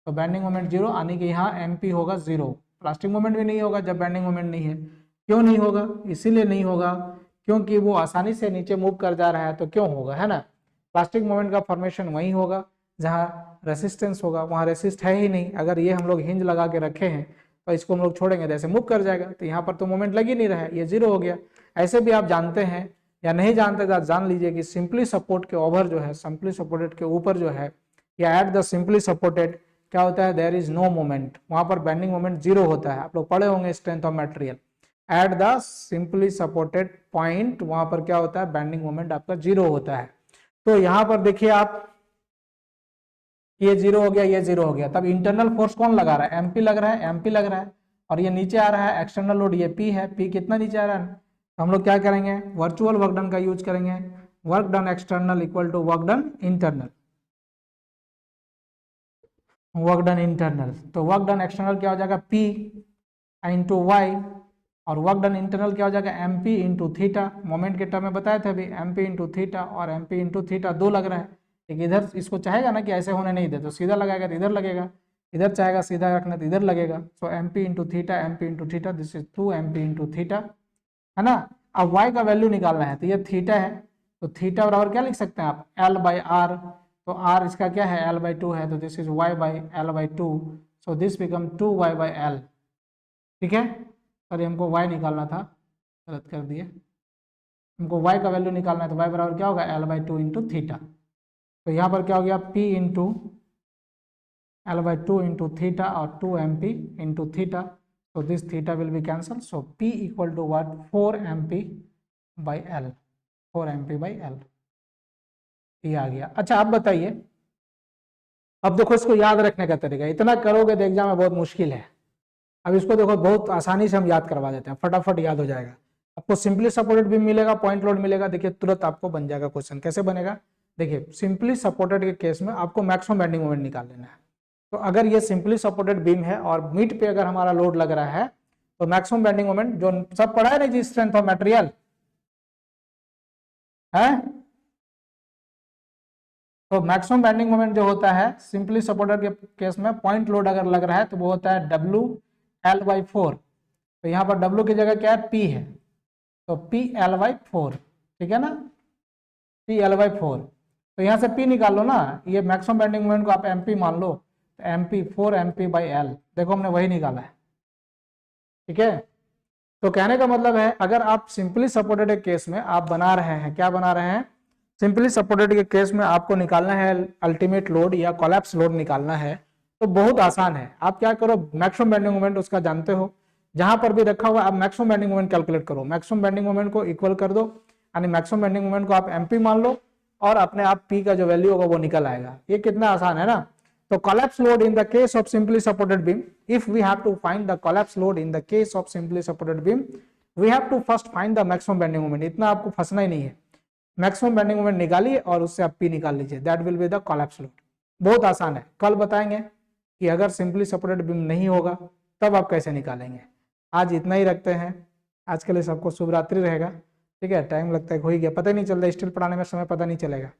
तो बेंडिंग मोमेंट 0 आने के यहाँ mp होगा 0, प्लास्टिक मोमेंट भी नहीं होगा जब बेंडिंग मोमेंट नहीं है। क्यों नहीं होगा, इसीलिए नहीं होगा क्योंकि वो आसानी से नीचे मूव कर जा रहा है, तो क्यों होगा, है ना। प्लास्टिक मोमेंट का फॉर्मेशन वही होगा जहाँ रेसिस्टेंस होगा, वहाँ रेसिस्ट है ही नहीं। अगर ये हम लोग हिंज लगा के रखे हैं तो इसको हम लोग छोड़ेंगे जैसे मूव कर जाएगा, तो यहाँ पर तो मोमेंट लग ही नहीं रहा है, ये 0 हो गया। ऐसे भी आप जानते हैं या नहीं जानते तो आप जान लीजिए कि सिंपली सपोर्ट के ओवर जो है, सिंपली सपोर्टेड के ऊपर जो है, या एट द सिंपली सपोर्टेड क्या होता है, देयर इज नो मोमेंट, वहां पर बेंडिंग मोमेंट 0 होता है। आप लोग पढ़े होंगे strength of material, at the simply supported point वहां पर क्या होता है, बेंडिंग मोमेंट आपका 0 होता है। तो यहाँ पर देखिए आप, ये 0 हो गया, ये 0 हो गया, तब इंटरनल फोर्स कौन लगा रहा है, mp लग रहा है, mp लग रहा है, और ये नीचे आ रहा है एक्सटर्नल लोड, ये p है, p कितना नीचे आ रहा है, तो हम लोग क्या करेंगे, वर्चुअल वर्क डन का यूज करेंगे, work done external equal to work done internal, work done internal. तो वर्क डन एक्सटर्नल क्या हो जाएगा, p इंटू वाई, और वर्क डन इंटरनल क्या हो जाएगा M P into theta, moment के टर्म में बताए थे अभी एम पी इंटू थीटा, और एम पी इंटू थीटा 2 लग रहा है। एक इधर इसको चाहेगा ना कि ऐसे होने नहीं दे तो सीधा लगाएगा तो इधर लगेगा, इधर चाहेगा सीधा रखना तो इधर लगेगा। So M P into theta, M P into theta, this is 2 M P into theta, है ना। अब वाई का वैल्यू निकालना है तो ये थीटा है, तो थीटा बराबर क्या लिख सकते हैं आप एल बाई आर, तो आर इसका क्या है एल बाई 2 है, तो this is y by L by 2, so this become 2 y by L. ठीक है, सॉरी हमको y निकालना था, गलत कर दिए, हमको y का वैल्यू निकालना है, तो y बराबर क्या होगा एल बाई 2 इंटू थीटा। तो यहाँ पर क्या हो गया p into L by 2 into theta और 2 M P into theta, so this theta will be cancelled, so p equal to what 4 mp by l, 4 mp by l, ये आ गया। अच्छा आप बताइए, अब देखो इसको याद रखने का तरीका, इतना करोगे तो एग्जाम में बहुत मुश्किल है। अब इसको देखो बहुत आसानी से हम याद करवा देते हैं, फटाफट याद हो जाएगा। आपको सिंपली सपोर्टेड बीम मिलेगा, पॉइंट लोड मिलेगा, देखिए तुरंत आपको बन जाएगा क्वेश्चन। कैसे बनेगा, देखिए सिंपली सपोर्टेड के केस में आपको मैक्सिमम बेंडिंग मोमेंट निकाल लेना है। तो अगर ये सिंपली सपोर्टेड बीम है और मिड पे अगर हमारा लोड लग रहा है तो मैक्सिमम बेंडिंग मोमेंट जो सब पढ़ा है ना जी, स्ट्रेंथ ऑफ मटेरियल है, तो मैक्सिमम बेंडिंग मोमेंट जो होता है सिंपली सपोर्टेड के केस में पॉइंट लोड अगर लग रहा है तो वो होता है डब्ल्यू एल बाई 4, तो यहाँ पर डब्ल्यू की जगह क्या है पी है, तो पी एल बाई 4, ठीक है ना, पी एल बाई 4, तो यहाँ से पी निकाल लो ना, ये मैक्सिमम बेंडिंग मोमेंट को आप एम पी मान लो, तो M P 4 M P by L, देखो हमने वही निकाला है। ठीक है, तो कहने का मतलब है अगर आप सिंपली सपोर्टेड के केस में आप बना रहे हैं, क्या बना रहे हैं, सिंपली सपोर्टेड के केस में आपको निकालना है अल्टीमेट लोड या कोलैप्स लोड निकालना है, तो बहुत आसान है। आप क्या करो, मैक्सिमम बेंडिंग मोमेंट उसका जानते हो, जहां पर भी रखा हुआ आप मैक्सिमम बेंडिंग मोमेंट कैलकुलेट करो, मैक्सिमम बेंडिंग मोमेंट को इक्वल कर दो, यानी मैक्सिमम बेंडिंग मोमेंट को आप एमपी मान लो और अपने आप पी का जो वैल्यू होगा वो निकल आएगा। ये कितना आसान है ना। तो collapse load in the case of simply supported beam, if we have to find the collapse load in the case of simply supported beam, we have to first find the maximum bending moment। इतना आपको फंसना ही नहीं है, maximum bending moment निकालिए और उससे आप P निकाल लीजिए, that will be the collapse load. बहुत आसान है, कल बताएंगे कि अगर सिंपली सपोर्टेड बीम नहीं होगा तब आप कैसे निकालेंगे। आज इतना ही रखते हैं, आज के लिए सबको शुभ रात्रि रहेगा। ठीक है, टाइम लगता है हो ही गया, पता ही नहीं चलता, स्टिल पढ़ाने में समय पता नहीं चलेगा,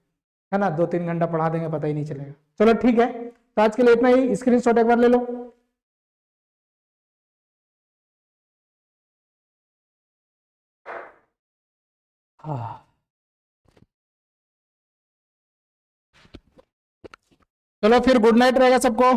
है ना, 2-3 घंटा पढ़ा देंगे पता ही नहीं चलेगा। चलो ठीक है, तो आज के लिए इतना ही, स्क्रीनशॉट एक बार ले लो। हाँ, चलो फिर गुड नाइट रहेगा सबको।